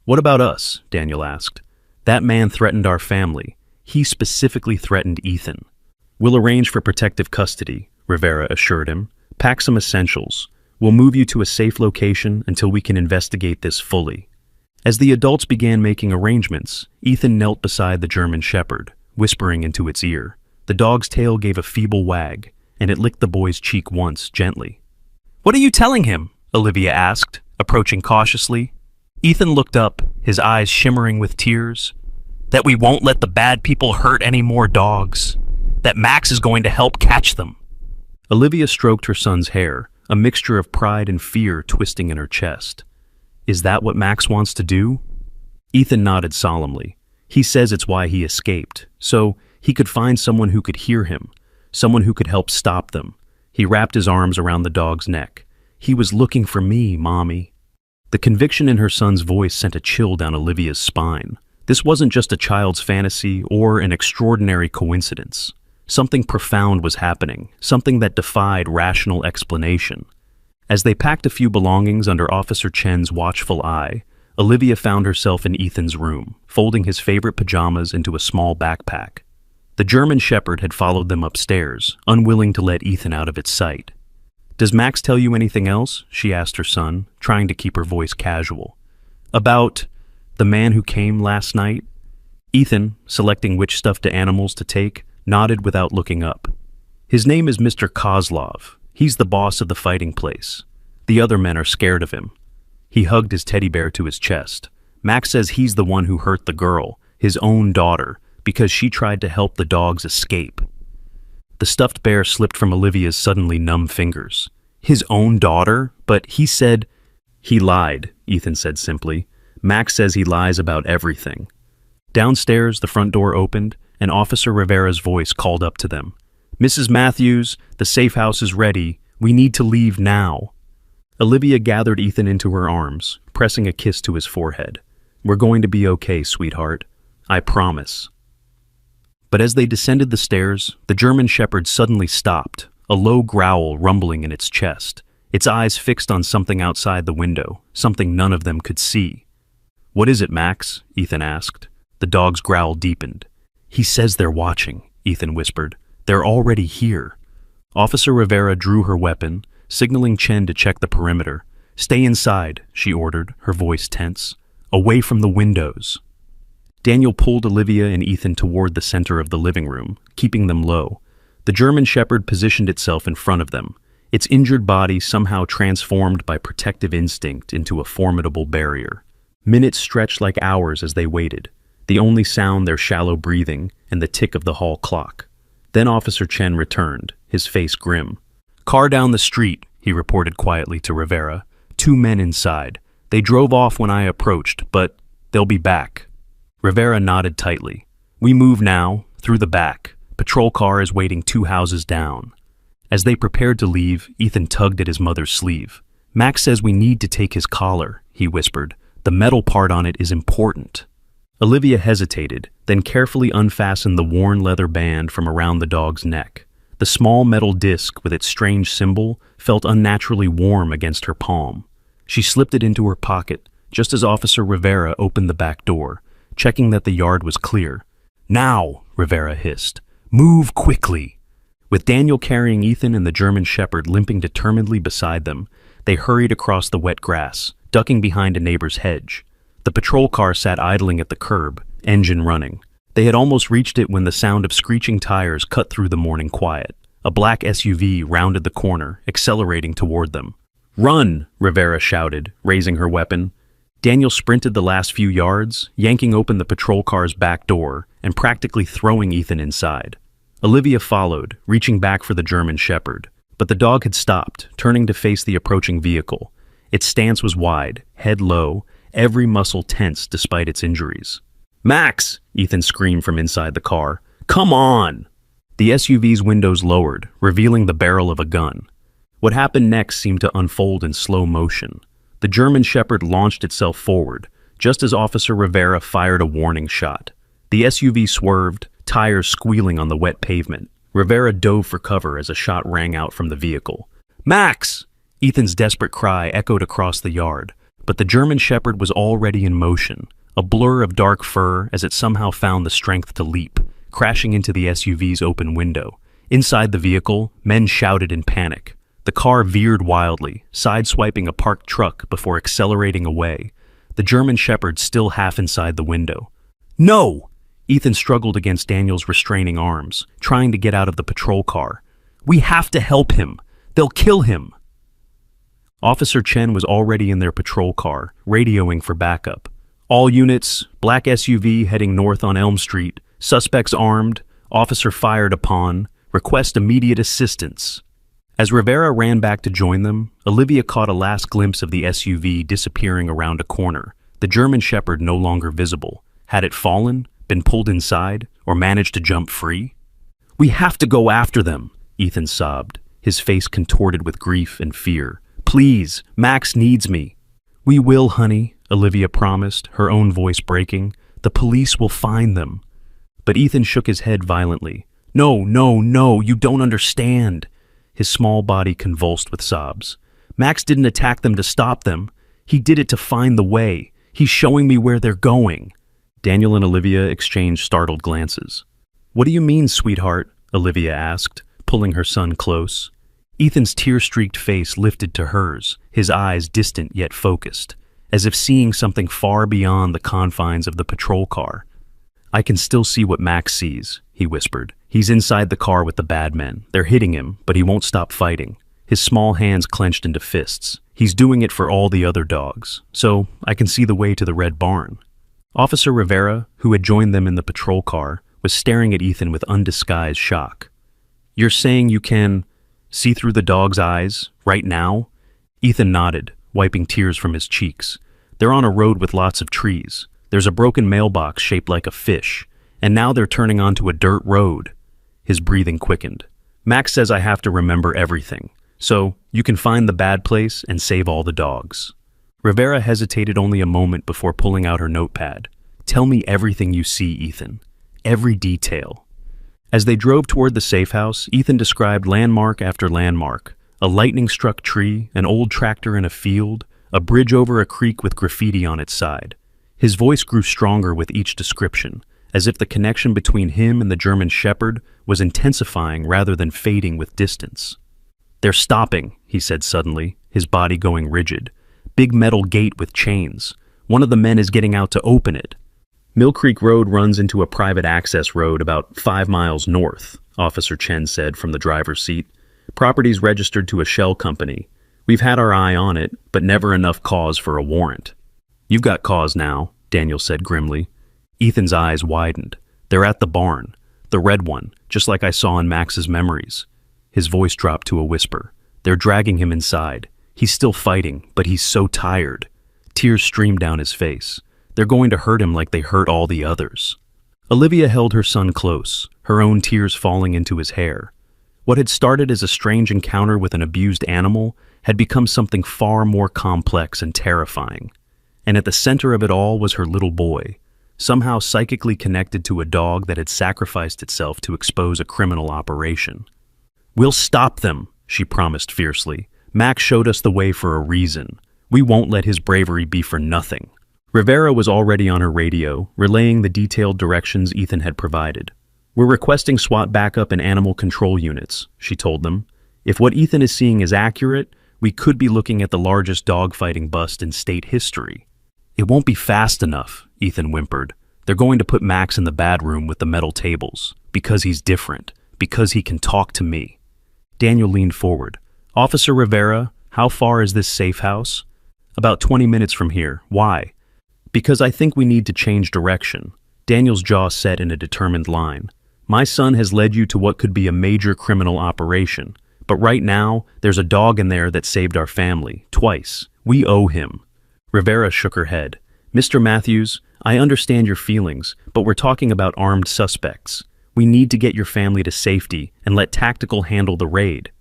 What about us? Daniel asked. That man threatened our family. He specifically threatened Ethan. We'll arrange for protective custody, Rivera assured him. Pack some essentials. We'll move you to a safe location until we can investigate this fully. As the adults began making arrangements, Ethan knelt beside the German Shepherd, whispering into its ear. The dog's tail gave a feeble wag, and it licked the boy's cheek once, gently. What are you telling him? Olivia asked, approaching cautiously. Ethan looked up, his eyes shimmering with tears. That we won't let the bad people hurt any more dogs. That Max is going to help catch them. Olivia stroked her son's hair, a mixture of pride and fear twisting in her chest. Is that what Max wants to do? Ethan nodded solemnly. He says it's why he escaped, so he could find someone who could hear him, someone who could help stop them. He wrapped his arms around the dog's neck. He was looking for me, Mommy. The conviction in her son's voice sent a chill down Olivia's spine. This wasn't just a child's fantasy or an extraordinary coincidence. Something profound was happening, something that defied rational explanation. As they packed a few belongings under Officer Chen's watchful eye, Olivia found herself in Ethan's room, folding his favorite pajamas into a small backpack. The German Shepherd had followed them upstairs, unwilling to let Ethan out of its sight. "Does Max tell you anything else?" she asked her son, trying to keep her voice casual. "About the man who came last night?" Ethan, selecting which stuffed animals to take, nodded without looking up. "His name is Mr. Kozlov. He's the boss of the fighting place. The other men are scared of him." He hugged his teddy bear to his chest. "Max says he's the one who hurt the girl, his own daughter, because she tried to help the dogs escape." The stuffed bear slipped from Olivia's suddenly numb fingers. "His own daughter? But he said—" "He lied," Ethan said simply. "Max says he lies about everything." Downstairs, the front door opened, and Officer Rivera's voice called up to them. "Mrs. Matthews, the safe house is ready. We need to leave now." Olivia gathered Ethan into her arms, pressing a kiss to his forehead. "We're going to be okay, sweetheart. I promise." But as they descended the stairs, the German Shepherd suddenly stopped, a low growl rumbling in its chest, its eyes fixed on something outside the window, something none of them could see. "What is it, Max?" Ethan asked. The dog's growl deepened. "He says they're watching," Ethan whispered. "They're already here." Officer Rivera drew her weapon, signaling Chen to check the perimeter. "Stay inside," she ordered, her voice tense. "Away from the windows." Daniel pulled Olivia and Ethan toward the center of the living room, keeping them low. The German Shepherd positioned itself in front of them, its injured body somehow transformed by protective instinct into a formidable barrier. Minutes stretched like hours as they waited, the only sound their shallow breathing and the tick of the hall clock. Then Officer Chen returned, his face grim. "Car down the street," he reported quietly to Rivera. "2 men inside. They drove off when I approached, but they'll be back." Rivera nodded tightly. "We move now, through the back. Patrol car is waiting 2 houses down." As they prepared to leave, Ethan tugged at his mother's sleeve. "Max says we need to take his collar," he whispered. "The metal part on it is important." Olivia hesitated, then carefully unfastened the worn leather band from around the dog's neck. The small metal disc with its strange symbol felt unnaturally warm against her palm. She slipped it into her pocket, just as Officer Rivera opened the back door, checking that the yard was clear. "Now," Rivera hissed. "Move quickly." With Daniel carrying Ethan and the German Shepherd limping determinedly beside them, they hurried across the wet grass, ducking behind a neighbor's hedge. The patrol car sat idling at the curb, engine running. They had almost reached it when the sound of screeching tires cut through the morning quiet. A black SUV rounded the corner, accelerating toward them. "Run!" Rivera shouted, raising her weapon. Daniel sprinted the last few yards, yanking open the patrol car's back door and practically throwing Ethan inside. Olivia followed, reaching back for the German Shepherd. But the dog had stopped, turning to face the approaching vehicle. Its stance was wide, head low, every muscle tense despite its injuries. "Max!" Ethan screamed from inside the car. "Come on!" The SUV's windows lowered, revealing the barrel of a gun. What happened next seemed to unfold in slow motion. The German Shepherd launched itself forward, just as Officer Rivera fired a warning shot. The SUV swerved, tires squealing on the wet pavement. Rivera dove for cover as a shot rang out from the vehicle. "Max!" Ethan's desperate cry echoed across the yard, but the German Shepherd was already in motion, a blur of dark fur as it somehow found the strength to leap, crashing into the SUV's open window. Inside the vehicle, men shouted in panic. The car veered wildly, sideswiping a parked truck before accelerating away, the German Shepherd still half inside the window. "No!" Ethan struggled against Daniel's restraining arms, trying to get out of the patrol car. "We have to help him. They'll kill him." Officer Chen was already in their patrol car, radioing for backup. "All units, black SUV heading north on Elm Street, suspects armed, officer fired upon, request immediate assistance." As Rivera ran back to join them, Olivia caught a last glimpse of the SUV disappearing around a corner, the German Shepherd no longer visible. Had it fallen, been pulled inside, or managed to jump free? "We have to go after them," Ethan sobbed, his face contorted with grief and fear. "Please, Max needs me." "We will, honey," Olivia promised, her own voice breaking. "The police will find them." But Ethan shook his head violently. "No, no, no, you don't understand." His small body convulsed with sobs. "Max didn't attack them to stop them. He did it to find the way. He's showing me where they're going." Daniel and Olivia exchanged startled glances. "What do you mean, sweetheart?" Olivia asked, pulling her son close. Ethan's tear-streaked face lifted to hers, his eyes distant yet focused, as if seeing something far beyond the confines of the patrol car. "I can still see what Max sees," he whispered. "He's inside the car with the bad men. They're hitting him, but he won't stop fighting." His small hands clenched into fists. "He's doing it for all the other dogs. So I can see the way to the Red Barn." Officer Rivera, who had joined them in the patrol car, was staring at Ethan with undisguised shock. "You're saying you can see through the dog's eyes, right now?" Ethan nodded, wiping tears from his cheeks. "They're on a road with lots of trees. There's a broken mailbox shaped like a fish, and now they're turning onto a dirt road." His breathing quickened. "Max says I have to remember everything, so you can find the bad place and save all the dogs." Rivera hesitated only a moment before pulling out her notepad. "Tell me everything you see, Ethan. Every detail." As they drove toward the safe house, Ethan described landmark after landmark: a lightning-struck tree, an old tractor in a field, a bridge over a creek with graffiti on its side. His voice grew stronger with each description, as if the connection between him and the German Shepherd was intensifying rather than fading with distance. "They're stopping," he said suddenly, his body going rigid. "Big metal gate with chains. One of the men is getting out to open it." "Mill Creek Road runs into a private access road about 5 miles north," Officer Chen said from the driver's seat. "Property's registered to a shell company. We've had our eye on it, but never enough cause for a warrant." "You've got cause now," Daniel said grimly. Ethan's eyes widened. "They're at the barn. The red one, just like I saw in Max's memories." His voice dropped to a whisper. "They're dragging him inside. He's still fighting, but he's so tired." Tears streamed down his face. "They're going to hurt him like they hurt all the others." Olivia held her son close, her own tears falling into his hair. What had started as a strange encounter with an abused animal had become something far more complex and terrifying. And at the center of it all was her little boy, somehow psychically connected to a dog that had sacrificed itself to expose a criminal operation. "We'll stop them," she promised fiercely. "Max showed us the way for a reason. We won't let his bravery be for nothing." Rivera was already on her radio, relaying the detailed directions Ethan had provided. "We're requesting SWAT backup and animal control units," she told them. "If what Ethan is seeing is accurate, we could be looking at the largest dogfighting bust in state history." "It won't be fast enough," Ethan whimpered. "They're going to put Max in the bad room with the metal tables, because he's different, because he can talk to me." Daniel leaned forward. "Officer Rivera, how far is this safe house?" "About 20 minutes from here. Why?" "Because I think we need to change direction." Daniel's jaw set in a determined line. "My son has led you to what could be a major criminal operation, but right now, there's a dog in there that saved our family, twice. We owe him." Rivera shook her head. "Mr. Matthews, I understand your feelings, but we're talking about armed suspects. We need to get your family to safety and let Tactical handle the raid."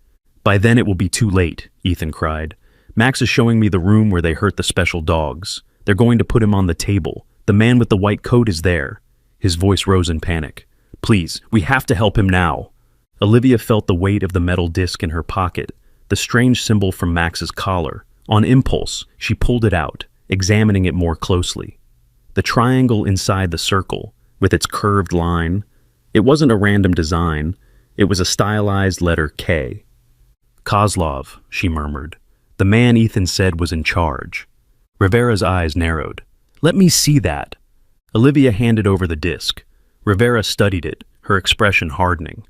"By then it will be too late," Ethan cried. "Max is showing me the room where they hurt the special dogs. They're going to put him on the table. The man with the white coat is there." His voice rose in panic. "Please, we have to help him now." Olivia felt the weight of the metal disc in her pocket, the strange symbol from Max's collar. On impulse, she pulled it out, examining it more closely. The triangle inside the circle, with its curved line, it wasn't a random design, it was a stylized letter K. "Kozlov," she murmured. "The man Ethan said was in charge." Rivera's eyes narrowed. "Let me see that." Olivia handed over the disc. Rivera studied it, her expression hardening.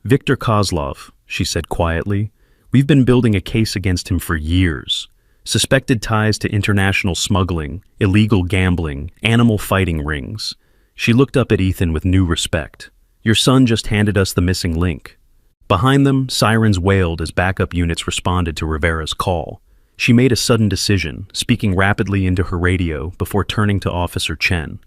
"Viktor Kozlov," she said quietly. "We've been building a case against him for years. Suspected ties to international smuggling, illegal gambling, animal fighting rings." She looked up at Ethan with new respect. "Your son just handed us the missing link." Behind them, sirens wailed as backup units responded to Rivera's call. She made a sudden decision, speaking rapidly into her radio before turning to Officer Chen.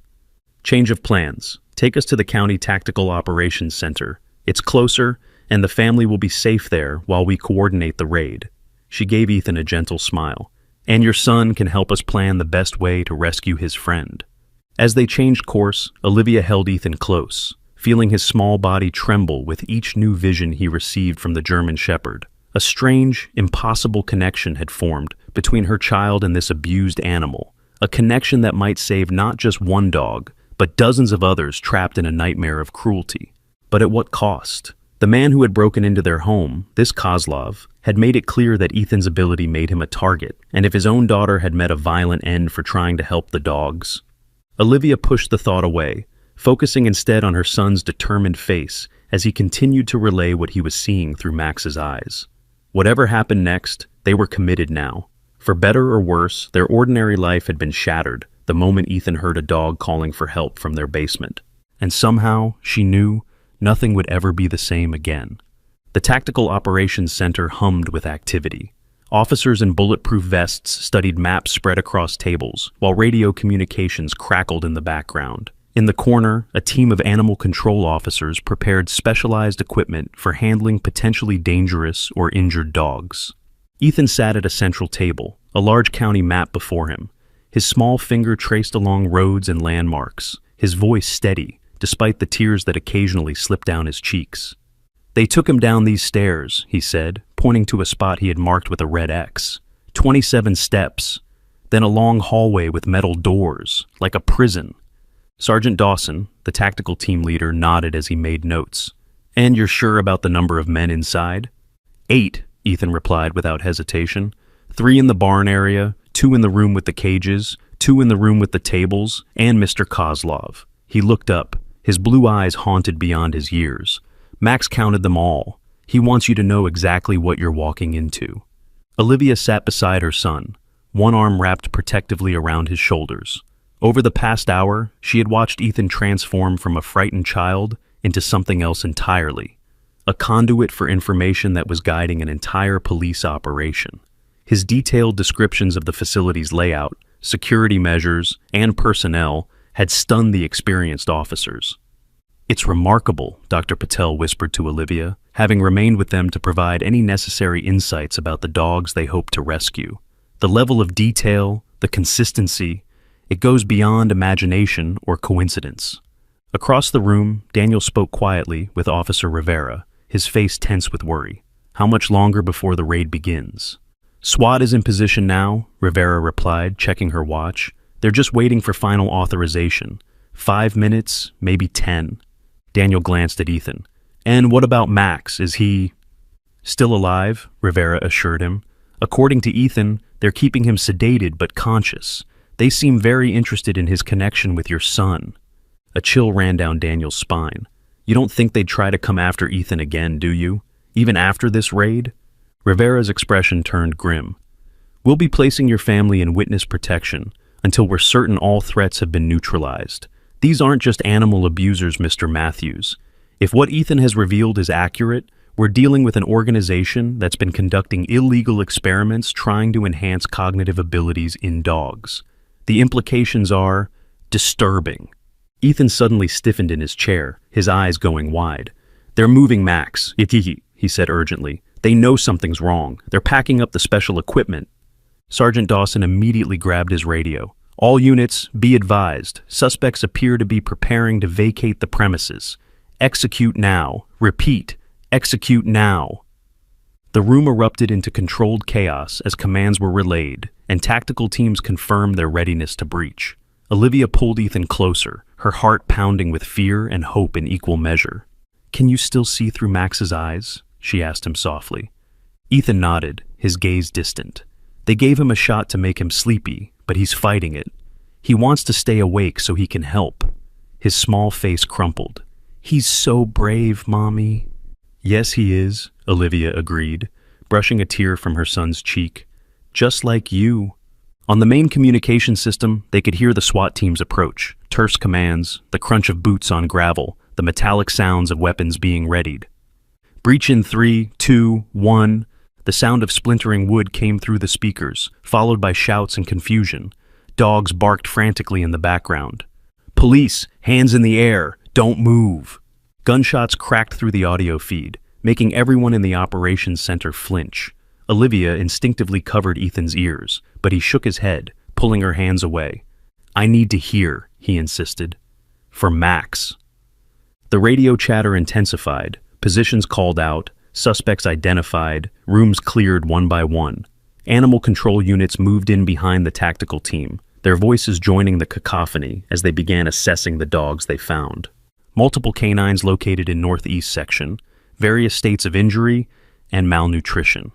"Change of plans. Take us to the County Tactical Operations Center. It's closer, and the family will be safe there while we coordinate the raid." She gave Ethan a gentle smile. "And your son can help us plan the best way to rescue his friend." As they changed course, Olivia held Ethan close, feeling his small body tremble with each new vision he received from the German Shepherd. A strange, impossible connection had formed between her child and this abused animal, a connection that might save not just one dog, but dozens of others trapped in a nightmare of cruelty. But at what cost? The man who had broken into their home, this Kozlov, had made it clear that Ethan's ability made him a target, and if his own daughter had met a violent end for trying to help the dogs. Olivia pushed the thought away, focusing instead on her son's determined face as he continued to relay what he was seeing through Max's eyes. Whatever happened next, they were committed now. For better or worse, their ordinary life had been shattered the moment Ethan heard a dog calling for help from their basement. And somehow, she knew, nothing would ever be the same again. The Tactical Operations Center hummed with activity. Officers in bulletproof vests studied maps spread across tables, while radio communications crackled in the background. In the corner, a team of animal control officers prepared specialized equipment for handling potentially dangerous or injured dogs. Ethan sat at a central table, a large county map before him. His small finger traced along roads and landmarks, his voice steady, despite the tears that occasionally slipped down his cheeks. "They took him down these stairs," he said, pointing to a spot he had marked with a red X. 27 steps, then a long hallway with metal doors, like a prison. Sergeant Dawson, the tactical team leader, nodded as he made notes. "And you're sure about the number of men inside?" 8, Ethan replied without hesitation. 3 in the barn area, 2 in the room with the cages, 2 in the room with the tables, and Mr. Kozlov. He looked up, his blue eyes haunted beyond his years. "Max counted them all. He wants you to know exactly what you're walking into." Olivia sat beside her son, one arm wrapped protectively around his shoulders. Over the past hour, she had watched Ethan transform from a frightened child into something else entirely, a conduit for information that was guiding an entire police operation. His detailed descriptions of the facility's layout, security measures, and personnel had stunned the experienced officers. "It's remarkable," Dr. Patel whispered to Olivia, having remained with them to provide any necessary insights about the dogs they hoped to rescue. "The level of detail, the consistency, it goes beyond imagination or coincidence." Across the room, Daniel spoke quietly with Officer Rivera, his face tense with worry. "How much longer before the raid begins?" "SWAT is in position now," Rivera replied, checking her watch. "They're just waiting for final authorization. 5 minutes, maybe 10. Daniel glanced at Ethan. "And what about Max? Is he—" "Still alive," Rivera assured him. "According to Ethan, they're keeping him sedated but conscious. They seem very interested in his connection with your son." A chill ran down Daniel's spine. "You don't think they'd try to come after Ethan again, do you? Even after this raid?" Rivera's expression turned grim. "We'll be placing your family in witness protection until we're certain all threats have been neutralized. These aren't just animal abusers, Mr. Matthews. If what Ethan has revealed is accurate, we're dealing with an organization that's been conducting illegal experiments trying to enhance cognitive abilities in dogs. The implications are disturbing." Ethan suddenly stiffened in his chair, his eyes going wide. "They're moving Max," he said urgently. "They know something's wrong. They're packing up the special equipment." Sergeant Dawson immediately grabbed his radio. "All units, be advised. Suspects appear to be preparing to vacate the premises. Execute now. Repeat, execute now." The room erupted into controlled chaos as commands were relayed, and tactical teams confirmed their readiness to breach. Olivia pulled Ethan closer, her heart pounding with fear and hope in equal measure. "Can you still see through Max's eyes?" she asked him softly. Ethan nodded, his gaze distant. "They gave him a shot to make him sleepy, but he's fighting it. He wants to stay awake so he can help." His small face crumpled. "He's so brave, Mommy." "Yes, he is," Olivia agreed, brushing a tear from her son's cheek. "Just like you." On the main communication system, they could hear the SWAT teams approach, terse commands, the crunch of boots on gravel, the metallic sounds of weapons being readied. "Breach in 3, 2, 1. The sound of splintering wood came through the speakers, followed by shouts and confusion. Dogs barked frantically in the background. "Police, hands in the air, don't move." Gunshots cracked through the audio feed, making everyone in the operations center flinch. Olivia instinctively covered Ethan's ears, but he shook his head, pulling her hands away. "I need to hear," he insisted. "For Max." The radio chatter intensified, positions called out, suspects identified, rooms cleared one by one. Animal control units moved in behind the tactical team, their voices joining the cacophony as they began assessing the dogs they found. multiple canines located in northeast section, various states of injury, and malnutrition.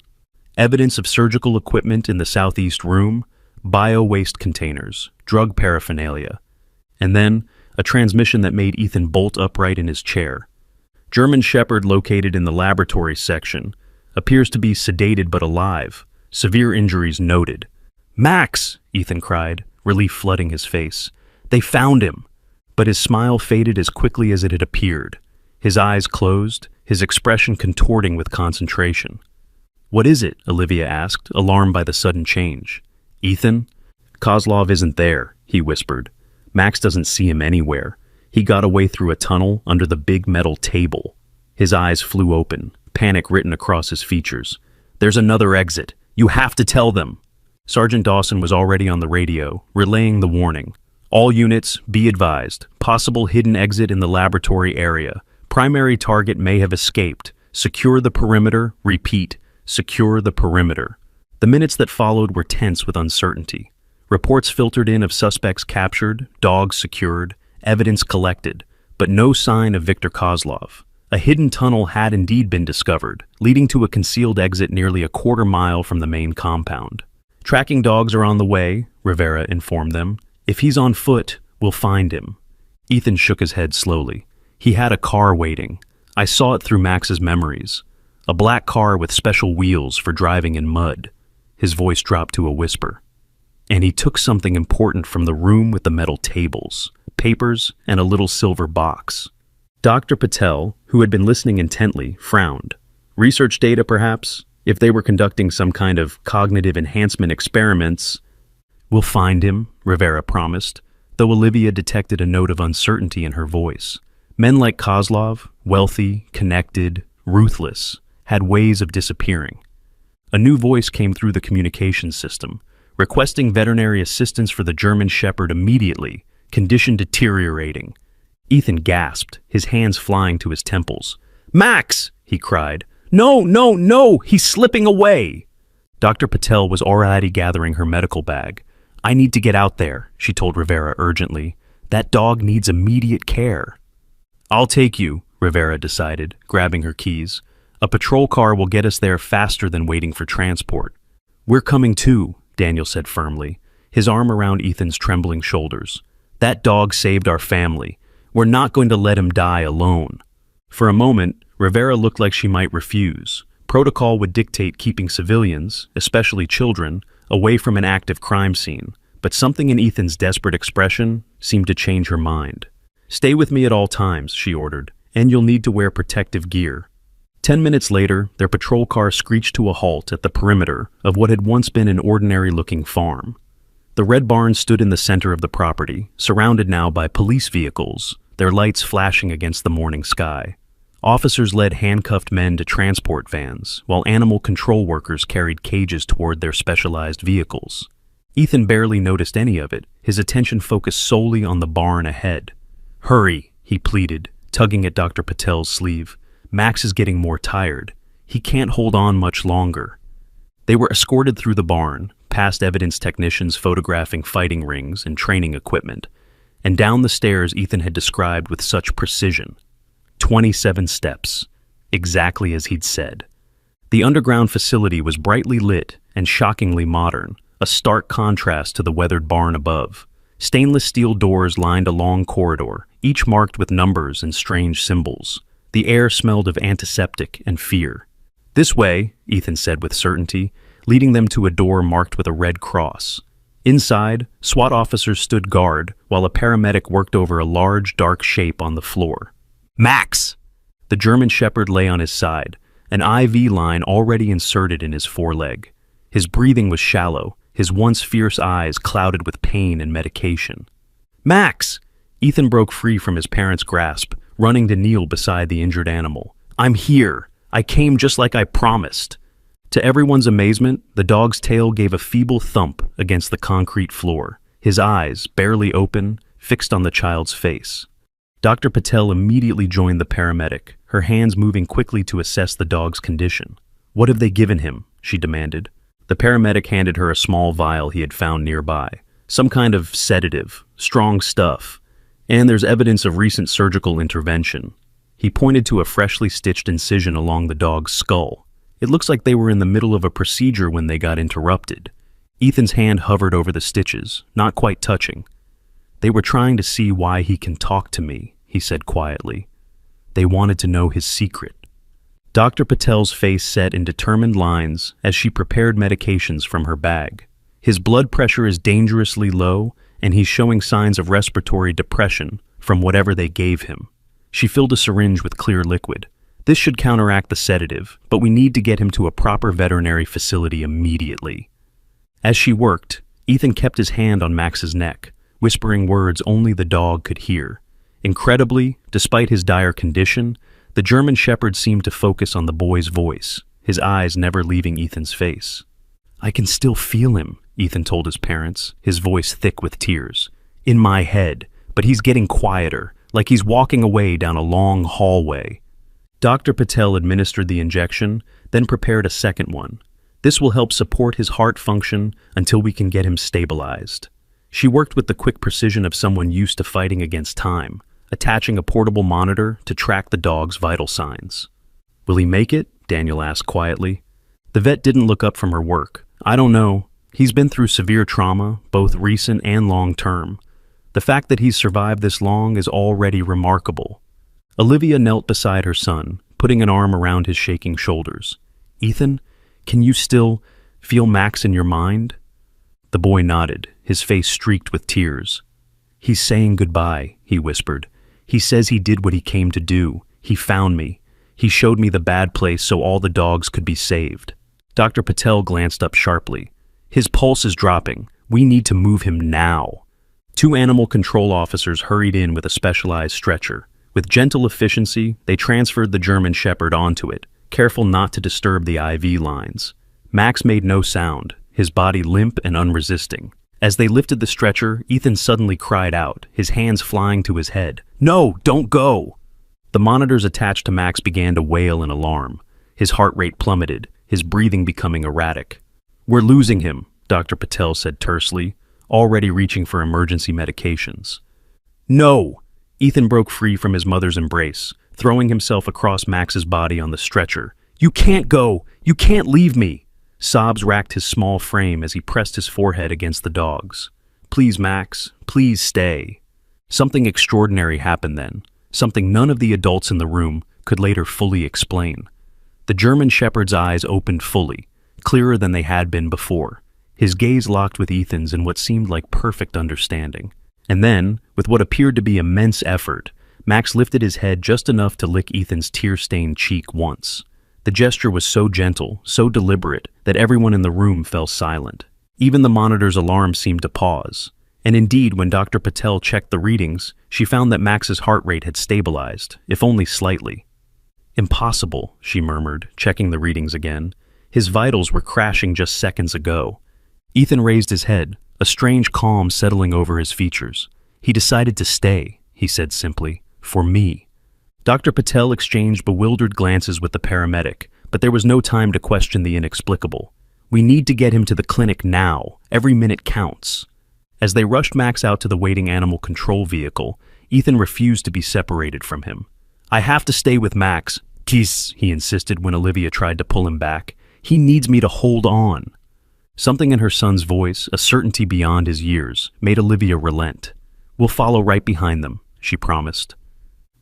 Evidence of surgical equipment in the southeast room, bio-waste containers, drug paraphernalia, and then a transmission that made Ethan bolt upright in his chair. German Shepherd located in the laboratory section, appears to be sedated but alive, severe injuries noted. "Max!" Ethan cried, relief flooding his face. "They found him!" But his smile faded as quickly as it had appeared. His eyes closed, his expression contorting with concentration. "What is it?" Olivia asked, alarmed by the sudden change. "Ethan? Kozlov isn't there," he whispered. "Max doesn't see him anywhere. He got away through a tunnel under the big metal table." His eyes flew open, panic written across his features. "There's another exit. You have to tell them." Sergeant Dawson was already on the radio, relaying the warning. "All units, be advised. Possible hidden exit in the laboratory area. Primary target may have escaped. Secure the perimeter. Repeat, secure the perimeter." The minutes that followed were tense with uncertainty. Reports filtered in of suspects captured, dogs secured, evidence collected, but no sign of Viktor Kozlov. A hidden tunnel had indeed been discovered, leading to a concealed exit nearly a quarter-mile from the main compound. "Tracking dogs are on the way," Rivera informed them. "If he's on foot, we'll find him." Ethan shook his head slowly. "He had a car waiting. I saw it through Max's memories. A black car with special wheels for driving in mud." His voice dropped to a whisper. "And he took something important from the room with the metal tables, papers, and a little silver box." Dr. Patel, who had been listening intently, frowned. "Research data, perhaps? If they were conducting some kind of cognitive enhancement experiments—" "We'll find him," Rivera promised, though Olivia detected a note of uncertainty in her voice. Men like Kozlov, wealthy, connected, ruthless, had ways of disappearing. A new voice came through the communications system, requesting veterinary assistance for the German Shepherd immediately, condition deteriorating. Ethan gasped, his hands flying to his temples. "Max!" he cried. "No, no, no! He's slipping away!" Dr. Patel was already gathering her medical bag. "I need to get out there," she told Rivera urgently. "That dog needs immediate care." "I'll take you," Rivera decided, grabbing her keys. "A patrol car will get us there faster than waiting for transport." "We're coming too," Daniel said firmly, his arm around Ethan's trembling shoulders. "That dog saved our family. We're not going to let him die alone." For a moment, Rivera looked like she might refuse. Protocol would dictate keeping civilians, especially children, away from an active crime scene, but something in Ethan's desperate expression seemed to change her mind. "Stay with me at all times," she ordered, "and you'll need to wear protective gear." 10 minutes later, their patrol car screeched to a halt at the perimeter of what had once been an ordinary-looking farm. The red barn stood in the center of the property, surrounded now by police vehicles, their lights flashing against the morning sky. Officers led handcuffed men to transport vans, while animal control workers carried cages toward their specialized vehicles. Ethan barely noticed any of it, his attention focused solely on the barn ahead. "Hurry," he pleaded, tugging at Dr. Patel's sleeve. "Max is getting more tired. He can't hold on much longer." They were escorted through the barn, past evidence technicians photographing fighting rings and training equipment, and down the stairs Ethan had described with such precision. 27 steps, exactly as he'd said. The underground facility was brightly lit and shockingly modern, a stark contrast to the weathered barn above. Stainless steel doors lined a long corridor, each marked with numbers and strange symbols. The air smelled of antiseptic and fear. "This way," Ethan said with certainty, leading them to a door marked with a red cross. Inside, SWAT officers stood guard while a paramedic worked over a large, dark shape on the floor. "Max!" The German Shepherd lay on his side, an IV line already inserted in his foreleg. His breathing was shallow, his once fierce eyes clouded with pain and medication. "Max!" Ethan broke free from his parents' grasp, running to kneel beside the injured animal. "I'm here. I came just like I promised." To everyone's amazement, the dog's tail gave a feeble thump against the concrete floor, his eyes, barely open, fixed on the child's face. Dr. Patel immediately joined the paramedic, her hands moving quickly to assess the dog's condition. "What have they given him?" she demanded. The paramedic handed her a small vial he had found nearby. Some kind of sedative, strong stuff. And there's evidence of recent surgical intervention. He pointed to a freshly stitched incision along the dog's skull. It looks like they were in the middle of a procedure when they got interrupted. Ethan's hand hovered over the stitches, not quite touching. They were trying to see why he can talk to me, he said quietly. They wanted to know his secret. Dr. Patel's face set in determined lines as she prepared medications from her bag. His blood pressure is dangerously low, and he's showing signs of respiratory depression from whatever they gave him. She filled a syringe with clear liquid. This should counteract the sedative, but we need to get him to a proper veterinary facility immediately. As she worked, Ethan kept his hand on Max's neck, whispering words only the dog could hear. Incredibly, despite his dire condition, the German Shepherd seemed to focus on the boy's voice, his eyes never leaving Ethan's face. "I can still feel him," Ethan told his parents, his voice thick with tears. "In my head, but he's getting quieter, like he's walking away down a long hallway." Dr. Patel administered the injection, then prepared a second one. This will help support his heart function until we can get him stabilized. She worked with the quick precision of someone used to fighting against time, attaching a portable monitor to track the dog's vital signs. "Will he make it?" Daniel asked quietly. The vet didn't look up from her work. "I don't know. He's been through severe trauma, both recent and long-term. The fact that he's survived this long is already remarkable." Olivia knelt beside her son, putting an arm around his shaking shoulders. "Ethan, can you still feel Max in your mind?" The boy nodded, his face streaked with tears. "He's saying goodbye," he whispered. "He says he did what he came to do. He found me. He showed me the bad place so all the dogs could be saved." Dr. Patel glanced up sharply. "His pulse is dropping. We need to move him now." Two animal control officers hurried in with a specialized stretcher. With gentle efficiency, they transferred the German Shepherd onto it, careful not to disturb the IV lines. Max made no sound, his body limp and unresisting. As they lifted the stretcher, Ethan suddenly cried out, his hands flying to his head. "No, don't go!" The monitors attached to Max began to wail in alarm. His heart rate plummeted, his breathing becoming erratic. "We're losing him," Dr. Patel said tersely, already reaching for emergency medications. "No!" Ethan broke free from his mother's embrace, throwing himself across Max's body on the stretcher. "You can't go! You can't leave me!" Sobs racked his small frame as he pressed his forehead against the dog's. "Please, Max, please stay." Something extraordinary happened then, something none of the adults in the room could later fully explain. The German Shepherd's eyes opened fully, clearer than they had been before. His gaze locked with Ethan's in what seemed like perfect understanding. And then, with what appeared to be immense effort, Max lifted his head just enough to lick Ethan's tear-stained cheek once. The gesture was so gentle, so deliberate, that everyone in the room fell silent. Even the monitor's alarm seemed to pause. And indeed, when Dr. Patel checked the readings, she found that Max's heart rate had stabilized, if only slightly. "Impossible," she murmured, checking the readings again. His vitals were crashing just seconds ago. Ethan raised his head, a strange calm settling over his features. "He decided to stay," he said simply, "for me." Dr. Patel exchanged bewildered glances with the paramedic, but there was no time to question the inexplicable. "We need to get him to the clinic now. Every minute counts." As they rushed Max out to the waiting animal control vehicle, Ethan refused to be separated from him. "I have to stay with Max. Kiss," he insisted when Olivia tried to pull him back. "He needs me to hold on." Something in her son's voice, a certainty beyond his years, made Olivia relent. "We'll follow right behind them," she promised.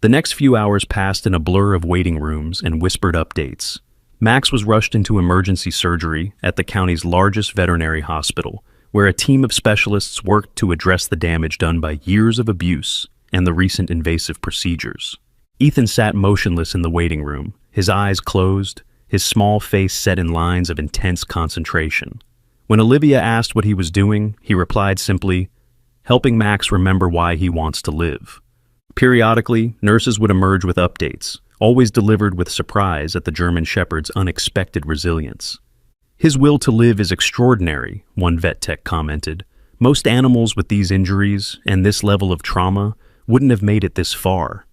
The next few hours passed in a blur of waiting rooms and whispered updates. Max was rushed into emergency surgery at the county's largest veterinary hospital, where a team of specialists worked to address the damage done by years of abuse and the recent invasive procedures. Ethan sat motionless in the waiting room, his eyes closed, his small face set in lines of intense concentration. When Olivia asked what he was doing, he replied simply, "Helping Max remember why he wants to live." Periodically, nurses would emerge with updates, always delivered with surprise at the German Shepherd's unexpected resilience. "His will to live is extraordinary," one vet tech commented. "Most animals with these injuries and this level of trauma wouldn't have made it this far."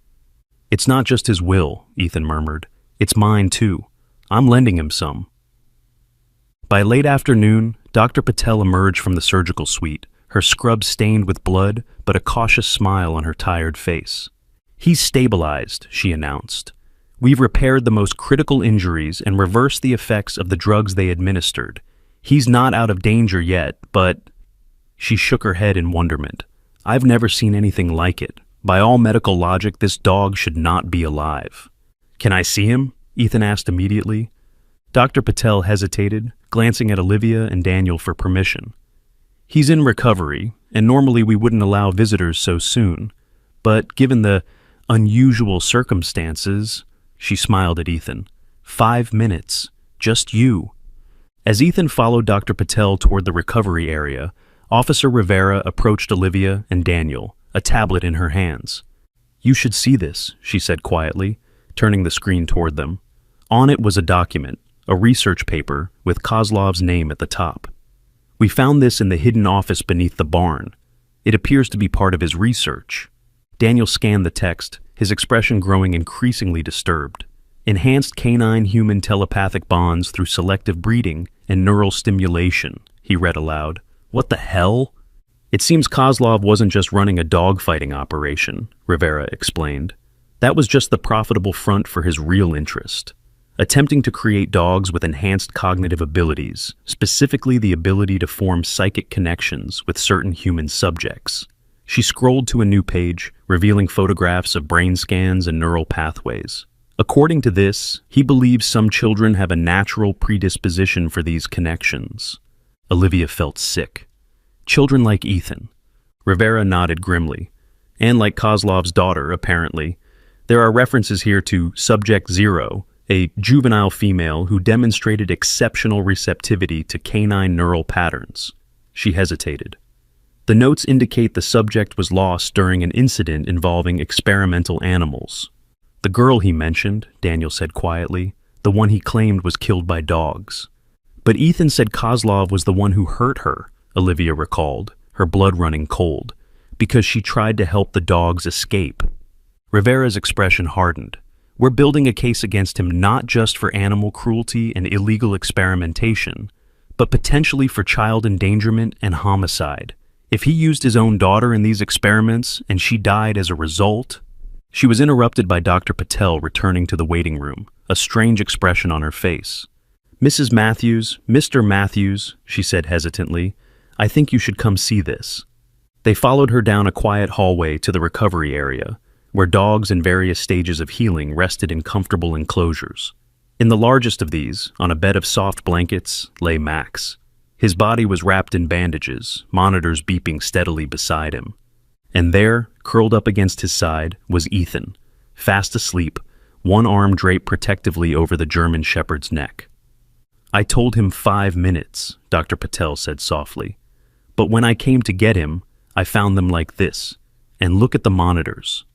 "It's not just his will," Ethan murmured. "It's mine too. I'm lending him some." By late afternoon, Dr. Patel emerged from the surgical suite, her scrub stained with blood, but a cautious smile on her tired face. "He's stabilized," she announced. "We've repaired the most critical injuries and reversed the effects of the drugs they administered. He's not out of danger yet, but—" She shook her head in wonderment. "I've never seen anything like it. By all medical logic, this dog should not be alive." "Can I see him?" Ethan asked immediately. Dr. Patel hesitated, glancing at Olivia and Daniel for permission. "He's in recovery, and normally we wouldn't allow visitors so soon. But given the unusual circumstances," she smiled at Ethan. 5 minutes. Just you." As Ethan followed Dr. Patel toward the recovery area, Officer Rivera approached Olivia and Daniel, a tablet in her hands. "You should see this," she said quietly, turning the screen toward them. On it was a document, a research paper with Kozlov's name at the top. "We found this in the hidden office beneath the barn. It appears to be part of his research." Daniel scanned the text, his expression growing increasingly disturbed. "Enhanced canine-human telepathic bonds through selective breeding and neural stimulation," he read aloud. "What the hell?" "It seems Kozlov wasn't just running a dogfighting operation," Rivera explained. "That was just the profitable front for his real interest. Attempting to create dogs with enhanced cognitive abilities, specifically the ability to form psychic connections with certain human subjects." She scrolled to a new page, revealing photographs of brain scans and neural pathways. "According to this, he believes some children have a natural predisposition for these connections." Olivia felt sick. "Children like Ethan." Rivera nodded grimly. "And like Kozlov's daughter, apparently. There are references here to Subject Zero, a juvenile female who demonstrated exceptional receptivity to canine neural patterns." She hesitated. "The notes indicate the subject was lost during an incident involving experimental animals." "The girl he mentioned," Daniel said quietly, "the one he claimed was killed by dogs." "But Ethan said Kozlov was the one who hurt her," Olivia recalled, her blood running cold, "because she tried to help the dogs escape." Rivera's expression hardened. "We're building a case against him not just for animal cruelty and illegal experimentation, but potentially for child endangerment and homicide. If he used his own daughter in these experiments and she died as a result—" She was interrupted by Dr. Patel returning to the waiting room, a strange expression on her face. "Mrs. Matthews, Mr. Matthews," she said hesitantly, "I think you should come see this." They followed her down a quiet hallway to the recovery area, where dogs in various stages of healing rested in comfortable enclosures. In the largest of these, on a bed of soft blankets, lay Max. His body was wrapped in bandages, monitors beeping steadily beside him. And there, curled up against his side, was Ethan, fast asleep, one arm draped protectively over the German Shepherd's neck. "I told him 5 minutes," Dr. Patel said softly. "But when I came to get him, I found them like this. And look at the monitors."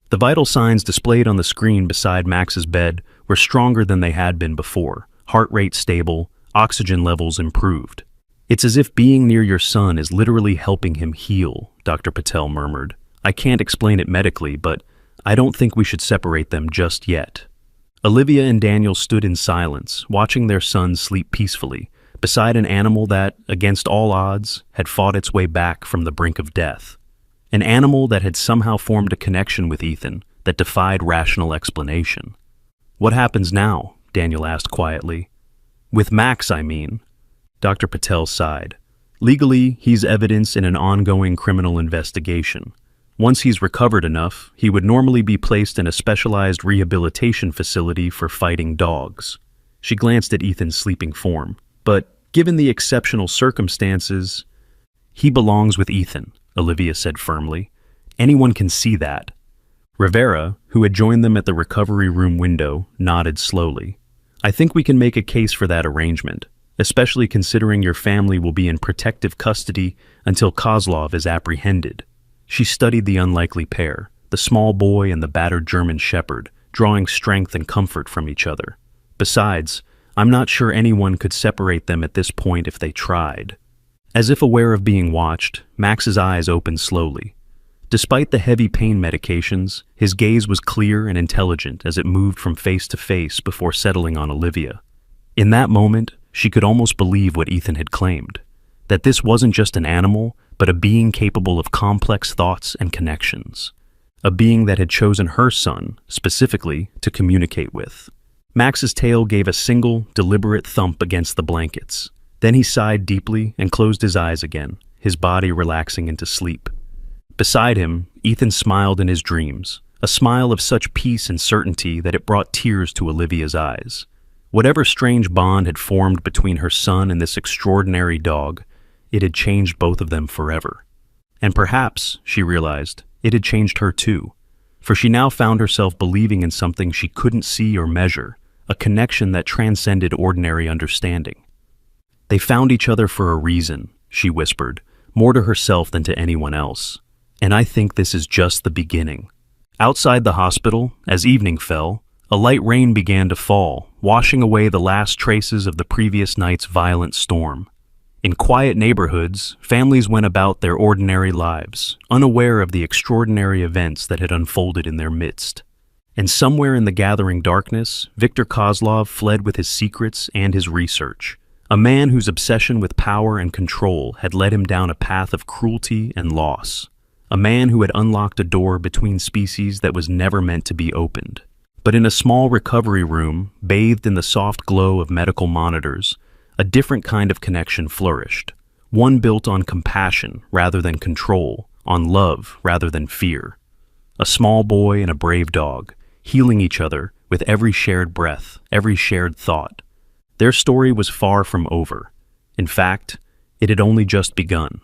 The vital signs displayed on the screen beside Max's bed were stronger than they had been before, heart rate stable, oxygen levels improved. "It's as if being near your son is literally helping him heal," Dr. Patel murmured. "I can't explain it medically, but I don't think we should separate them just yet." Olivia and Daniel stood in silence, watching their son sleep peacefully, beside an animal that, against all odds, had fought its way back from the brink of death. An animal that had somehow formed a connection with Ethan that defied rational explanation. "What happens now?" Daniel asked quietly. "With Max, I mean." Dr. Patel sighed. "Legally, he's evidence in an ongoing criminal investigation. Once he's recovered enough, he would normally be placed in a specialized rehabilitation facility for fighting dogs." She glanced at Ethan's sleeping form. "But given the exceptional circumstances—" "He belongs with Ethan," Olivia said firmly. "Anyone can see that." Rivera, who had joined them at the recovery room window, nodded slowly. "I think we can make a case for that arrangement, especially considering your family will be in protective custody until Kozlov is apprehended." She studied the unlikely pair, the small boy and the battered German Shepherd, drawing strength and comfort from each other. "Besides, I'm not sure anyone could separate them at this point if they tried." As if aware of being watched, Max's eyes opened slowly. Despite the heavy pain medications, his gaze was clear and intelligent as it moved from face to face before settling on Olivia. In that moment, she could almost believe what Ethan had claimed, that this wasn't just an animal, but a being capable of complex thoughts and connections. A being that had chosen her son, specifically, to communicate with. Max's tail gave a single, deliberate thump against the blankets. Then he sighed deeply and closed his eyes again, his body relaxing into sleep. Beside him, Ethan smiled in his dreams, a smile of such peace and certainty that it brought tears to Olivia's eyes. Whatever strange bond had formed between her son and this extraordinary dog, it had changed both of them forever. And perhaps, she realized, it had changed her too, for she now found herself believing in something she couldn't see or measure, a connection that transcended ordinary understanding. They found each other for a reason, she whispered, more to herself than to anyone else. And I think this is just the beginning. Outside the hospital, as evening fell, a light rain began to fall, washing away the last traces of the previous night's violent storm. In quiet neighborhoods, families went about their ordinary lives, unaware of the extraordinary events that had unfolded in their midst. And somewhere in the gathering darkness, Viktor Kozlov fled with his secrets and his research, a man whose obsession with power and control had led him down a path of cruelty and loss, a man who had unlocked a door between species that was never meant to be opened. But in a small recovery room, bathed in the soft glow of medical monitors, a different kind of connection flourished, one built on compassion rather than control, on love rather than fear. A small boy and a brave dog, healing each other with every shared breath, every shared thought. Their story was far from over. In fact, it had only just begun.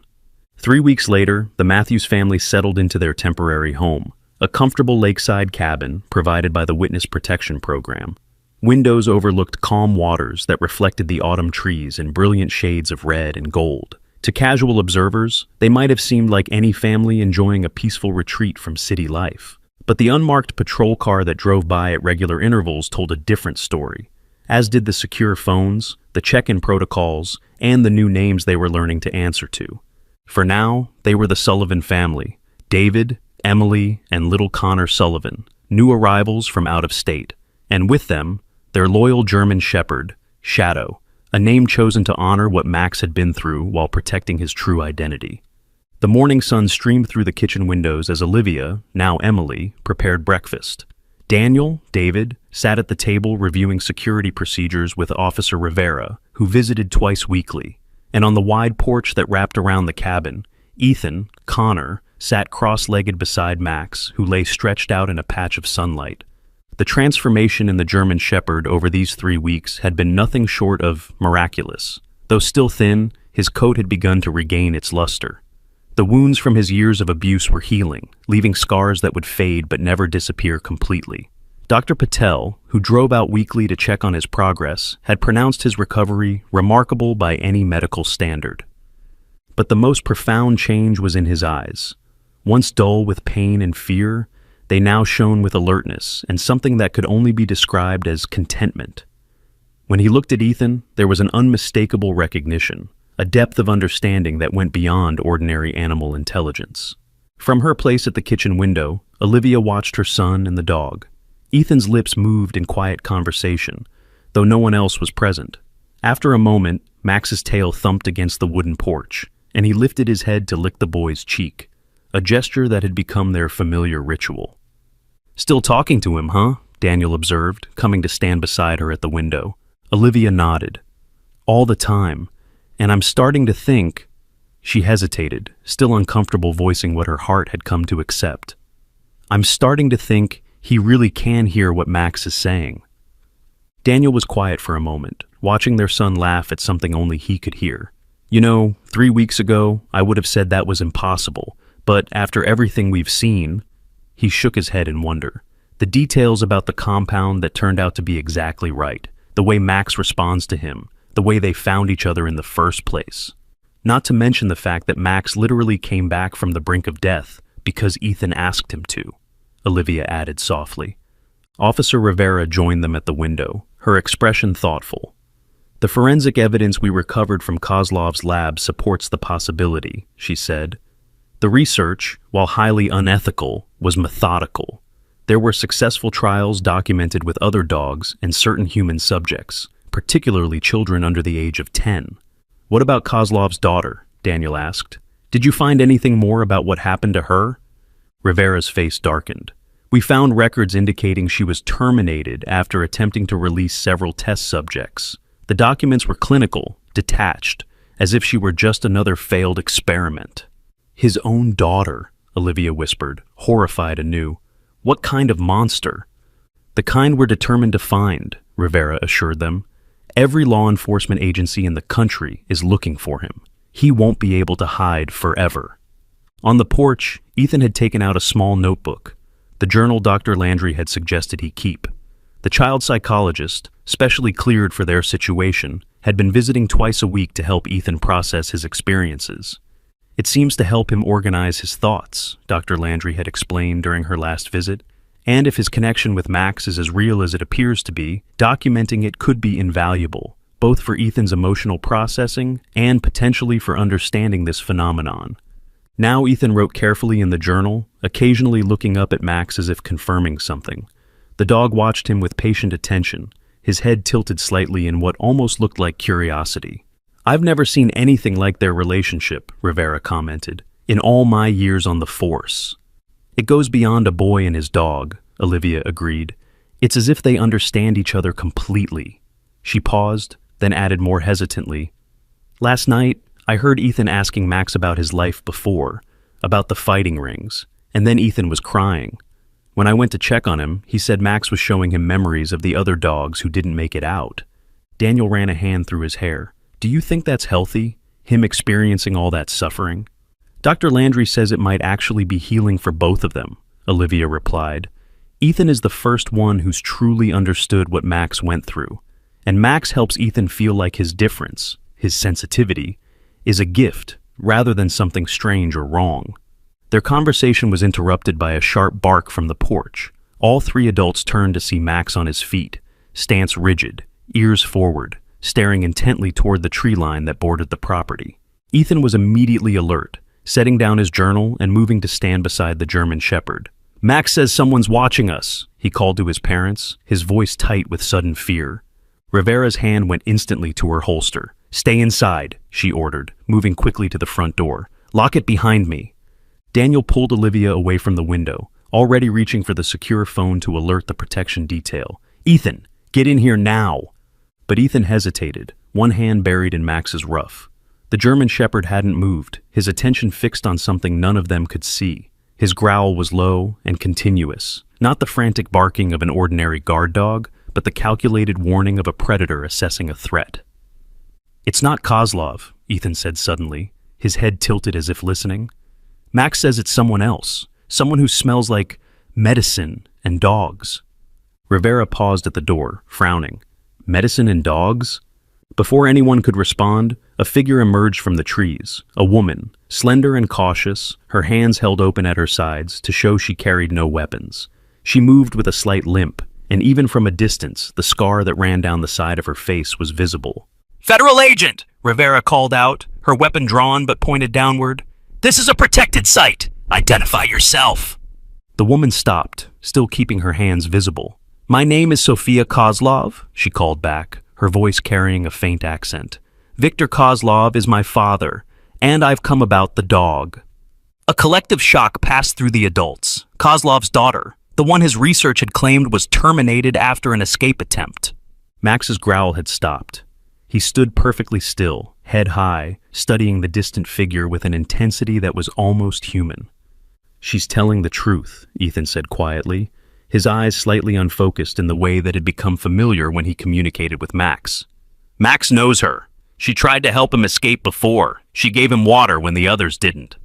3 weeks later, the Matthews family settled into their temporary home, a comfortable lakeside cabin provided by the Witness Protection Program. Windows overlooked calm waters that reflected the autumn trees in brilliant shades of red and gold. To casual observers, they might have seemed like any family enjoying a peaceful retreat from city life. But the unmarked patrol car that drove by at regular intervals told a different story, as did the secure phones, the check-in protocols, and the new names they were learning to answer to. For now, they were the Sullivan family, David, Emily, and little Connor Sullivan, new arrivals from out of state, and with them, their loyal German shepherd, Shadow, a name chosen to honor what Max had been through while protecting his true identity. The morning sun streamed through the kitchen windows as Olivia, now Emily, prepared breakfast. Daniel, David, sat at the table reviewing security procedures with Officer Rivera, who visited twice weekly. And on the wide porch that wrapped around the cabin, Ethan, Connor, sat cross-legged beside Max, who lay stretched out in a patch of sunlight. The transformation in the German Shepherd over these 3 weeks had been nothing short of miraculous. Though still thin, his coat had begun to regain its luster. The wounds from his years of abuse were healing, leaving scars that would fade but never disappear completely. Dr. Patel, who drove out weekly to check on his progress, had pronounced his recovery remarkable by any medical standard. But the most profound change was in his eyes. Once dull with pain and fear, they now shone with alertness and something that could only be described as contentment. When he looked at Ethan, there was an unmistakable recognition, a depth of understanding that went beyond ordinary animal intelligence. From her place at the kitchen window, Olivia watched her son and the dog. Ethan's lips moved in quiet conversation, though no one else was present. After a moment, Max's tail thumped against the wooden porch, and he lifted his head to lick the boy's cheek, a gesture that had become their familiar ritual. "Still talking to him, huh?" Daniel observed, coming to stand beside her at the window. Olivia nodded. "All the time. And I'm starting to think—" She hesitated, still uncomfortable voicing what her heart had come to accept. "I'm starting to think he really can hear what Max is saying." Daniel was quiet for a moment, watching their son laugh at something only he could hear. "You know, 3 weeks ago, I would have said that was impossible, but after everything we've seen—" He shook his head in wonder. The details about the compound that turned out to be exactly right, the way Max responds to him, the way they found each other in the first place. Not to mention the fact that Max literally came back from the brink of death because Ethan asked him to, Olivia added softly. Officer Rivera joined them at the window, her expression thoughtful. "The forensic evidence we recovered from Kozlov's lab supports the possibility," she said. "The research, while highly unethical, was methodical. There were successful trials documented with other dogs and certain human subjects, particularly children under the age of 10. "What about Kozlov's daughter?" Daniel asked. Did you find anything more about what happened to her? Rivera's face darkened. We found records indicating she was terminated after attempting to release several test subjects. The documents were clinical, detached, as if she were just another failed experiment. His own daughter, Olivia whispered, horrified anew. What kind of monster? The kind we're determined to find, Rivera assured them. Every law enforcement agency in the country is looking for him. He won't be able to hide forever. On the porch, Ethan had taken out a small notebook, the journal Dr. Landry had suggested he keep. The child psychologist, specially cleared for their situation, had been visiting twice a week to help Ethan process his experiences. It seems to help him organize his thoughts, Dr. Landry had explained during her last visit, and if his connection with Max is as real as it appears to be, documenting it could be invaluable, both for Ethan's emotional processing and potentially for understanding this phenomenon. Now Ethan wrote carefully in the journal, occasionally looking up at Max as if confirming something. The dog watched him with patient attention, his head tilted slightly in what almost looked like curiosity. I've never seen anything like their relationship, Rivera commented, in all my years on the force. It goes beyond a boy and his dog, Olivia agreed. It's as if they understand each other completely. She paused, then added more hesitantly, Last night, I heard Ethan asking Max about his life before, about the fighting rings, and then Ethan was crying. When I went to check on him, he said Max was showing him memories of the other dogs who didn't make it out. Daniel ran a hand through his hair. Do you think that's healthy, him experiencing all that suffering? Dr. Landry says it might actually be healing for both of them, Olivia replied. Ethan is the first one who's truly understood what Max went through, and Max helps Ethan feel like his difference, his sensitivity, is a gift rather than something strange or wrong. Their conversation was interrupted by a sharp bark from the porch. All three adults turned to see Max on his feet, stance rigid, ears forward, staring intently toward the tree line that bordered the property. Ethan was immediately alert, setting down his journal and moving to stand beside the German Shepherd. Max says someone's watching us, he called to his parents, his voice tight with sudden fear. Rivera's hand went instantly to her holster. Stay inside, she ordered, moving quickly to the front door. Lock it behind me. Daniel pulled Olivia away from the window, already reaching for the secure phone to alert the protection detail. Ethan, get in here now. But Ethan hesitated, one hand buried in Max's ruff. The German Shepherd hadn't moved, his attention fixed on something none of them could see. His growl was low and continuous, not the frantic barking of an ordinary guard dog, but the calculated warning of a predator assessing a threat. It's not Kozlov, Ethan said suddenly, his head tilted as if listening. Max says it's someone else, someone who smells like medicine and dogs. Rivera paused at the door, frowning. Medicine and dogs? Before anyone could respond, a figure emerged from the trees, a woman, slender and cautious, her hands held open at her sides to show she carried no weapons. She moved with a slight limp, and even from a distance, the scar that ran down the side of her face was visible. Federal agent, Rivera called out, her weapon drawn but pointed downward. This is a protected site. Identify yourself. The woman stopped, still keeping her hands visible. My name is Sofia Kozlov, she called back, her voice carrying a faint accent. Victor Kozlov is my father, and I've come about the dog. A collective shock passed through the adults. Kozlov's daughter, the one his research had claimed was terminated after an escape attempt. Max's growl had stopped. He stood perfectly still, head high, studying the distant figure with an intensity that was almost human. She's telling the truth, Ethan said quietly, his eyes slightly unfocused in the way that had become familiar when he communicated with Max. Max knows her. She tried to help him escape before. She gave him water when the others didn't.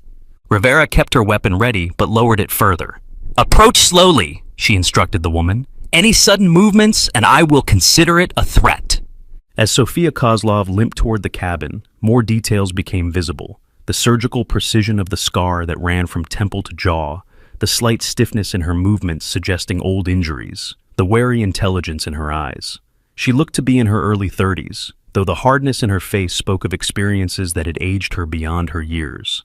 Rivera kept her weapon ready, but lowered it further. Approach slowly, she instructed the woman. Any sudden movements, and I will consider it a threat. As Sofia Kozlov limped toward the cabin, more details became visible. The surgical precision of the scar that ran from temple to jaw, the slight stiffness in her movements suggesting old injuries, the wary intelligence in her eyes. She looked to be in her early 30s, though the hardness in her face spoke of experiences that had aged her beyond her years.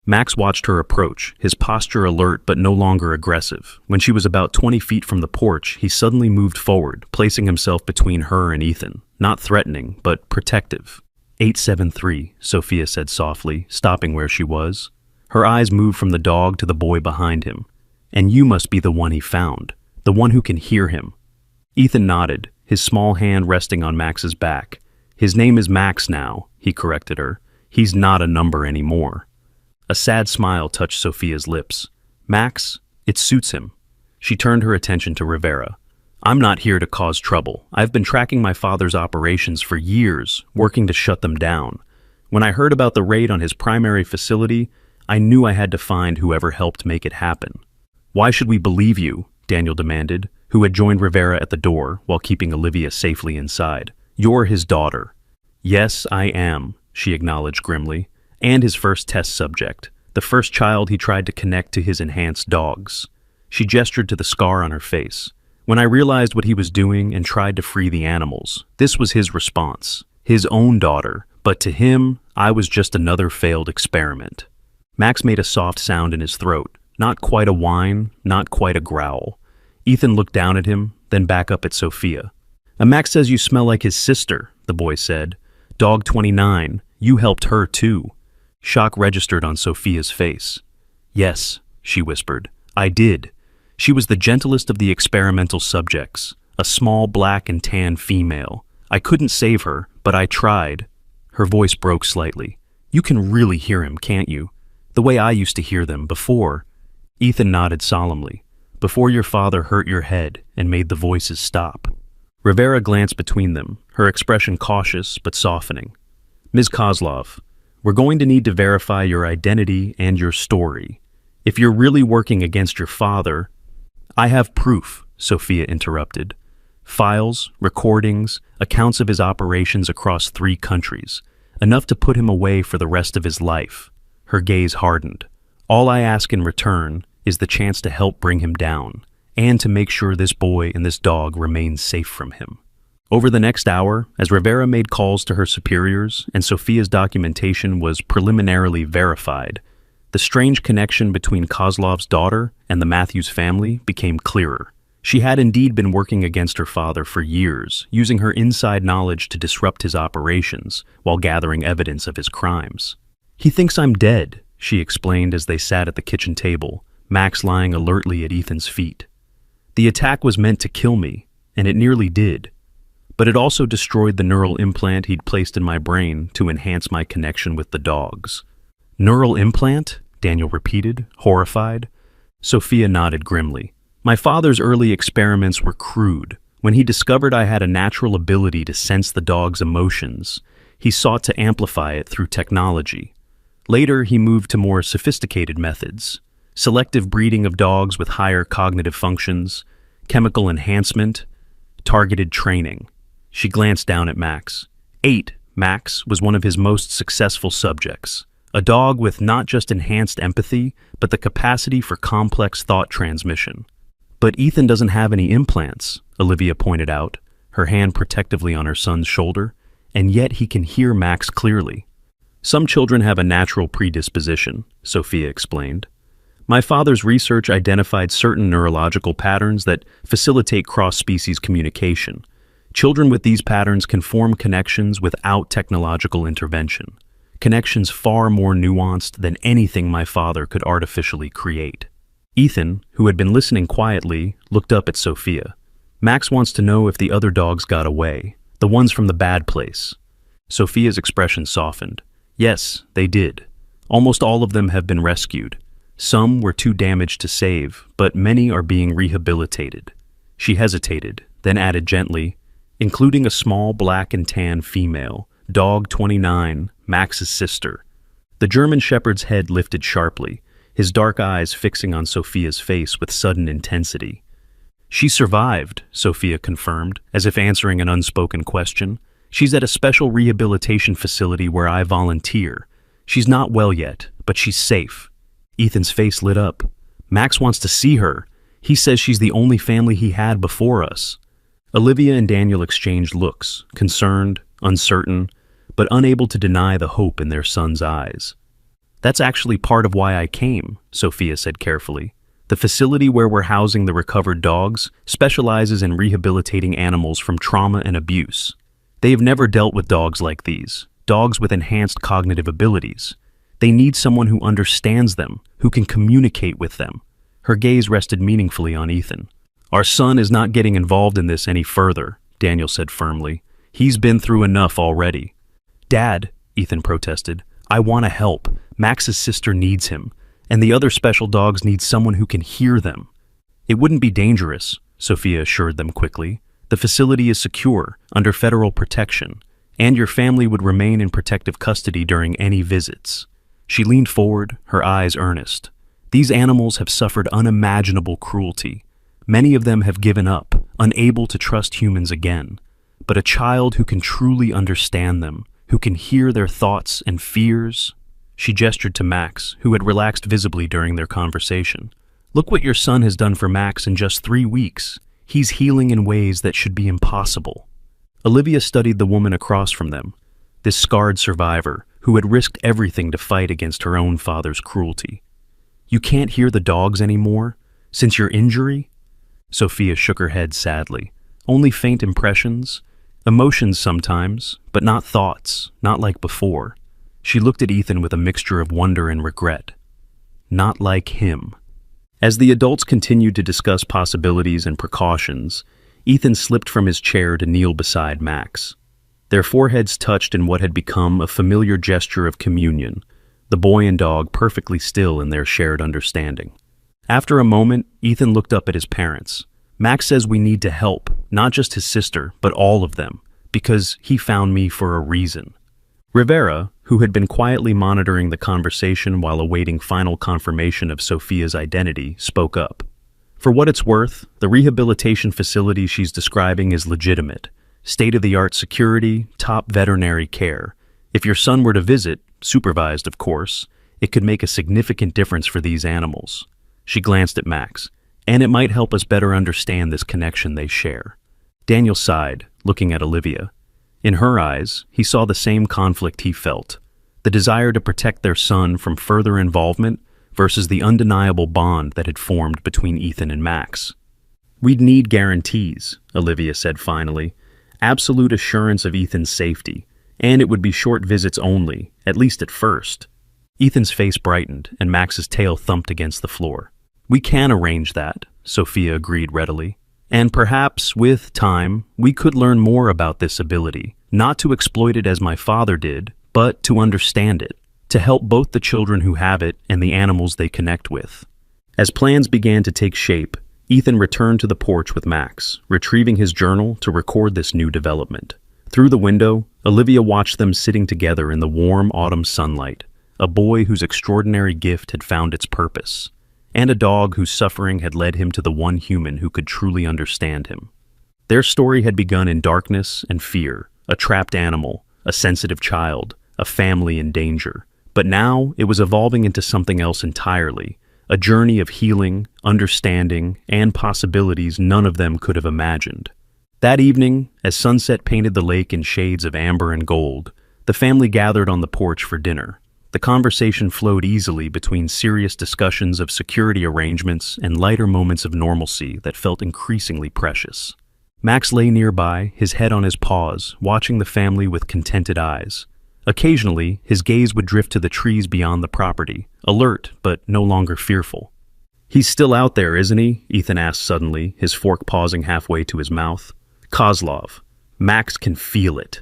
Max watched her approach, his posture alert but no longer aggressive. When she was about 20 feet from the porch, he suddenly moved forward, placing himself between her and Ethan, not threatening, but protective. 873, Sophia said softly, stopping where she was. Her eyes moved from the dog to the boy behind him. And you must be the one he found, the one who can hear him. Ethan nodded, his small hand resting on Max's back. His name is Max now, he corrected her. He's not a number anymore. A sad smile touched Sophia's lips. Max, it suits him. She turned her attention to Rivera. I'm not here to cause trouble. I've been tracking my father's operations for years, working to shut them down. When I heard about the raid on his primary facility, I knew I had to find whoever helped make it happen. Why should we believe you? Daniel demanded, who had joined Rivera at the door while keeping Olivia safely inside. You're his daughter. Yes, I am, she acknowledged grimly, and his first test subject, the first child he tried to connect to his enhanced dogs. She gestured to the scar on her face. When I realized what he was doing and tried to free the animals, this was his response, his own daughter, but to him, I was just another failed experiment. Max made a soft sound in his throat, not quite a whine, not quite a growl. Ethan looked down at him, then back up at Sophia. Max says you smell like his sister, the boy said. Dog 29, you helped her too. Shock registered on Sophia's face. Yes, she whispered, I did. She was the gentlest of the experimental subjects, a small black and tan female. I couldn't save her, but I tried. Her voice broke slightly. You can really hear him, can't you? The way I used to hear them before. Ethan nodded solemnly. Before your father hurt your head and made the voices stop. Rivera glanced between them, her expression cautious but softening. Ms. Kozlov, we're going to need to verify your identity and your story. If you're really working against your father... I have proof, Sophia interrupted. Files, recordings, accounts of his operations across 3 countries. Enough to put him away for the rest of his life. Her gaze hardened. All I ask in return is the chance to help bring him down, and to make sure this boy and this dog remain safe from him. Over the next hour, as Rivera made calls to her superiors and Sophia's documentation was preliminarily verified, the strange connection between Kozlov's daughter and the Matthews family became clearer. She had indeed been working against her father for years, using her inside knowledge to disrupt his operations while gathering evidence of his crimes. He thinks I'm dead, she explained as they sat at the kitchen table, Max lying alertly at Ethan's feet. The attack was meant to kill me, and it nearly did. But it also destroyed the neural implant he'd placed in my brain to enhance my connection with the dogs. Neural implant? Daniel repeated, horrified. Sophia nodded grimly. My father's early experiments were crude. When he discovered I had a natural ability to sense the dog's emotions, he sought to amplify it through technology. Later, he moved to more sophisticated methods. Selective breeding of dogs with higher cognitive functions, chemical enhancement, targeted training. She glanced down at Max. 8, Max, was one of his most successful subjects. A dog with not just enhanced empathy, but the capacity for complex thought transmission. But Ethan doesn't have any implants, Olivia pointed out, her hand protectively on her son's shoulder, and yet he can hear Max clearly. Some children have a natural predisposition, Sophia explained. My father's research identified certain neurological patterns that facilitate cross-species communication. Children with these patterns can form connections without technological intervention. Connections far more nuanced than anything my father could artificially create. Ethan, who had been listening quietly, looked up at Sophia. Max wants to know if the other dogs got away, the ones from the bad place. Sophia's expression softened. Yes, they did. Almost all of them have been rescued. Some were too damaged to save, but many are being rehabilitated. She hesitated, then added gently, including a small black and tan female, Dog 29, Max's sister. The German shepherd's head lifted sharply, his dark eyes fixing on Sophia's face with sudden intensity. She survived, Sophia confirmed, as if answering an unspoken question. She's at a special rehabilitation facility where I volunteer. She's not well yet, but she's safe. Ethan's face lit up. Max wants to see her. He says she's the only family he had before us. Olivia and Daniel exchanged looks, concerned, uncertain, but unable to deny the hope in their son's eyes. That's actually part of why I came, Sophia said carefully. The facility where we're housing the recovered dogs specializes in rehabilitating animals from trauma and abuse. They have never dealt with dogs like these. dogs with enhanced cognitive abilities. They need someone who understands them, who can communicate with them. Her gaze rested meaningfully on Ethan. Our son is not getting involved in this any further, Daniel said firmly. He's been through enough already. Dad, Ethan protested, I want to help. Max's sister needs him, and the other special dogs need someone who can hear them. It wouldn't be dangerous, Sophia assured them quickly. The facility is secure, under federal protection, and your family would remain in protective custody during any visits. She leaned forward, her eyes earnest. These animals have suffered unimaginable cruelty. Many of them have given up, unable to trust humans again. But a child who can truly understand them, who can hear their thoughts and fears. She gestured to Max, who had relaxed visibly during their conversation. Look what your son has done for Max in just 3 weeks. He's healing in ways that should be impossible. Olivia studied the woman across from them, this scarred survivor who had risked everything to fight against her own father's cruelty. You can't hear the dogs anymore? Since your injury? Sophia shook her head sadly. Only faint impressions? Emotions sometimes, but not thoughts, not like before. She looked at Ethan with a mixture of wonder and regret. Not like him. As the adults continued to discuss possibilities and precautions, Ethan slipped from his chair to kneel beside Max. Their foreheads touched in what had become a familiar gesture of communion, the boy and dog perfectly still in their shared understanding. After a moment, Ethan looked up at his parents. Max says we need to help, not just his sister, but all of them, because he found me for a reason. Rivera, who had been quietly monitoring the conversation while awaiting final confirmation of Sophia's identity, spoke up. For what it's worth, the rehabilitation facility she's describing is legitimate. State-of-the-art security, top veterinary care. If your son were to visit, supervised of course, it could make a significant difference for these animals. She glanced at Max. And it might help us better understand this connection they share. Daniel sighed, looking at Olivia. In her eyes, he saw the same conflict he felt, the desire to protect their son from further involvement versus the undeniable bond that had formed between Ethan and Max. We'd need guarantees, Olivia said finally, absolute assurance of Ethan's safety, and it would be short visits only, at least at first. Ethan's face brightened, and Max's tail thumped against the floor. We can arrange that, Sophia agreed readily. And perhaps, with time, we could learn more about this ability, not to exploit it as my father did, but to understand it, to help both the children who have it and the animals they connect with. As plans began to take shape, Ethan returned to the porch with Max, retrieving his journal to record this new development. Through the window, Olivia watched them sitting together in the warm autumn sunlight, a boy whose extraordinary gift had found its purpose, and a dog whose suffering had led him to the one human who could truly understand him. Their story had begun in darkness and fear, a trapped animal, a sensitive child, a family in danger. But now it was evolving into something else entirely, a journey of healing, understanding, and possibilities none of them could have imagined. That evening, as sunset painted the lake in shades of amber and gold, the family gathered on the porch for dinner. The conversation flowed easily between serious discussions of security arrangements and lighter moments of normalcy that felt increasingly precious. Max lay nearby, his head on his paws, watching the family with contented eyes. Occasionally, his gaze would drift to the trees beyond the property, alert but no longer fearful. He's still out there, isn't he? Ethan asked suddenly, his fork pausing halfway to his mouth. Kozlov. Max can feel it.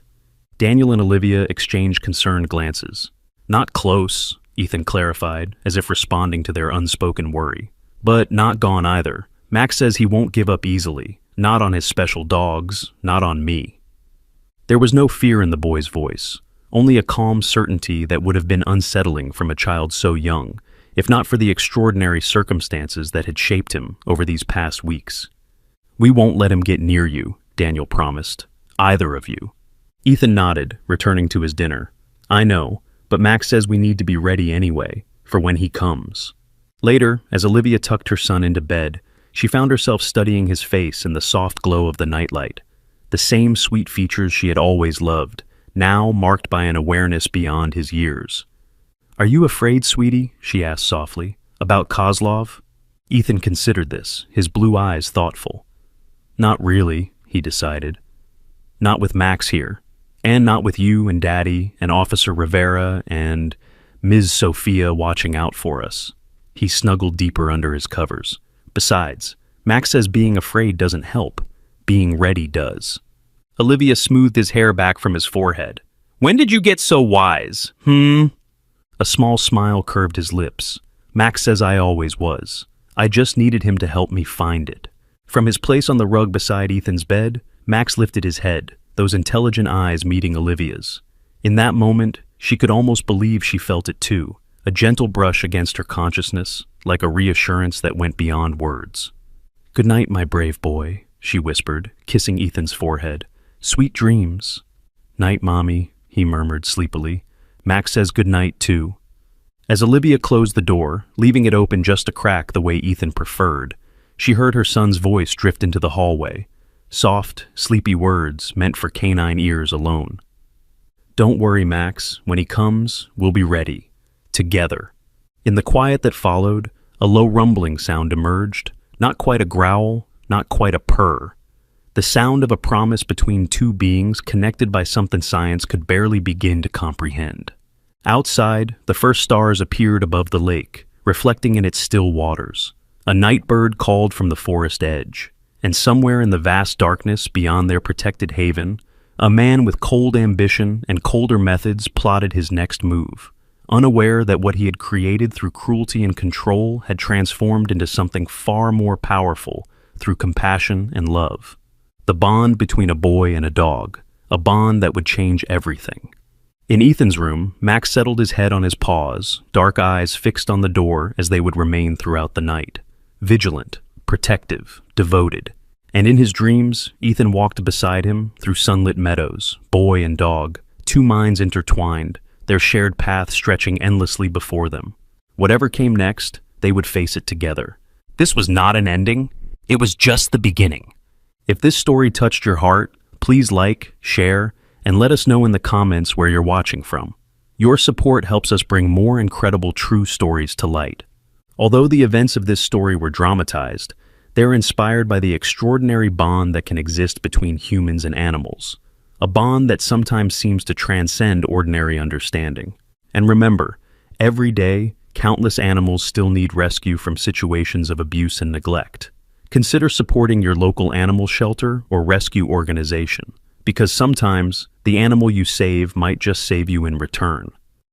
Daniel and Olivia exchanged concerned glances. Not close, Ethan clarified, as if responding to their unspoken worry. But not gone either. Max says he won't give up easily. Not on his special dogs, not on me. There was no fear in the boy's voice, only a calm certainty that would have been unsettling from a child so young, if not for the extraordinary circumstances that had shaped him over these past weeks. We won't let him get near you, Daniel promised. Either of you. Ethan nodded, returning to his dinner. I know. But Max says we need to be ready anyway, for when he comes. Later, as Olivia tucked her son into bed, she found herself studying his face in the soft glow of the nightlight. The same sweet features she had always loved, now marked by an awareness beyond his years. Are you afraid, sweetie? She asked softly. About Kozlov? Ethan considered this, his blue eyes thoughtful. Not really, he decided. Not with Max here. And not with you and Daddy and Officer Rivera and Ms. Sophia watching out for us. He snuggled deeper under his covers. Besides, Max says being afraid doesn't help. Being ready does. Olivia smoothed his hair back from his forehead. When did you get so wise? A small smile curved his lips. Max says I always was. I just needed him to help me find it. From his place on the rug beside Ethan's bed, Max lifted his head, those intelligent eyes meeting Olivia's. In that moment, she could almost believe she felt it too, a gentle brush against her consciousness, like a reassurance that went beyond words. "Good night, my brave boy," she whispered, kissing Ethan's forehead. "Sweet dreams." "Night, Mommy," he murmured sleepily. Max says good night, too. As Olivia closed the door, leaving it open just a crack the way Ethan preferred, she heard her son's voice drift into the hallway. Soft, sleepy words meant for canine ears alone. "Don't worry, Max. When he comes, we'll be ready. Together." In the quiet that followed, a low rumbling sound emerged, not quite a growl, not quite a purr. The sound of a promise between two beings connected by something science could barely begin to comprehend. Outside, the first stars appeared above the lake, reflecting in its still waters. A night bird called from the forest edge, and somewhere in the vast darkness beyond their protected haven, a man with cold ambition and colder methods plotted his next move, unaware that what he had created through cruelty and control had transformed into something far more powerful through compassion and love. The bond between a boy and a dog, a bond that would change everything. In Ethan's room, Max settled his head on his paws, dark eyes fixed on the door as they would remain throughout the night. Vigilant, protective, devoted. And in his dreams, Ethan walked beside him through sunlit meadows, boy and dog, two minds intertwined, their shared path stretching endlessly before them. Whatever came next, they would face it together. This was not an ending. It was just the beginning. If this story touched your heart, please like, share, and let us know in the comments where you're watching from. Your support helps us bring more incredible true stories to light. Although the events of this story were dramatized, they're inspired by the extraordinary bond that can exist between humans and animals, a bond that sometimes seems to transcend ordinary understanding. And remember, every day, countless animals still need rescue from situations of abuse and neglect. Consider supporting your local animal shelter or rescue organization, because sometimes the animal you save might just save you in return.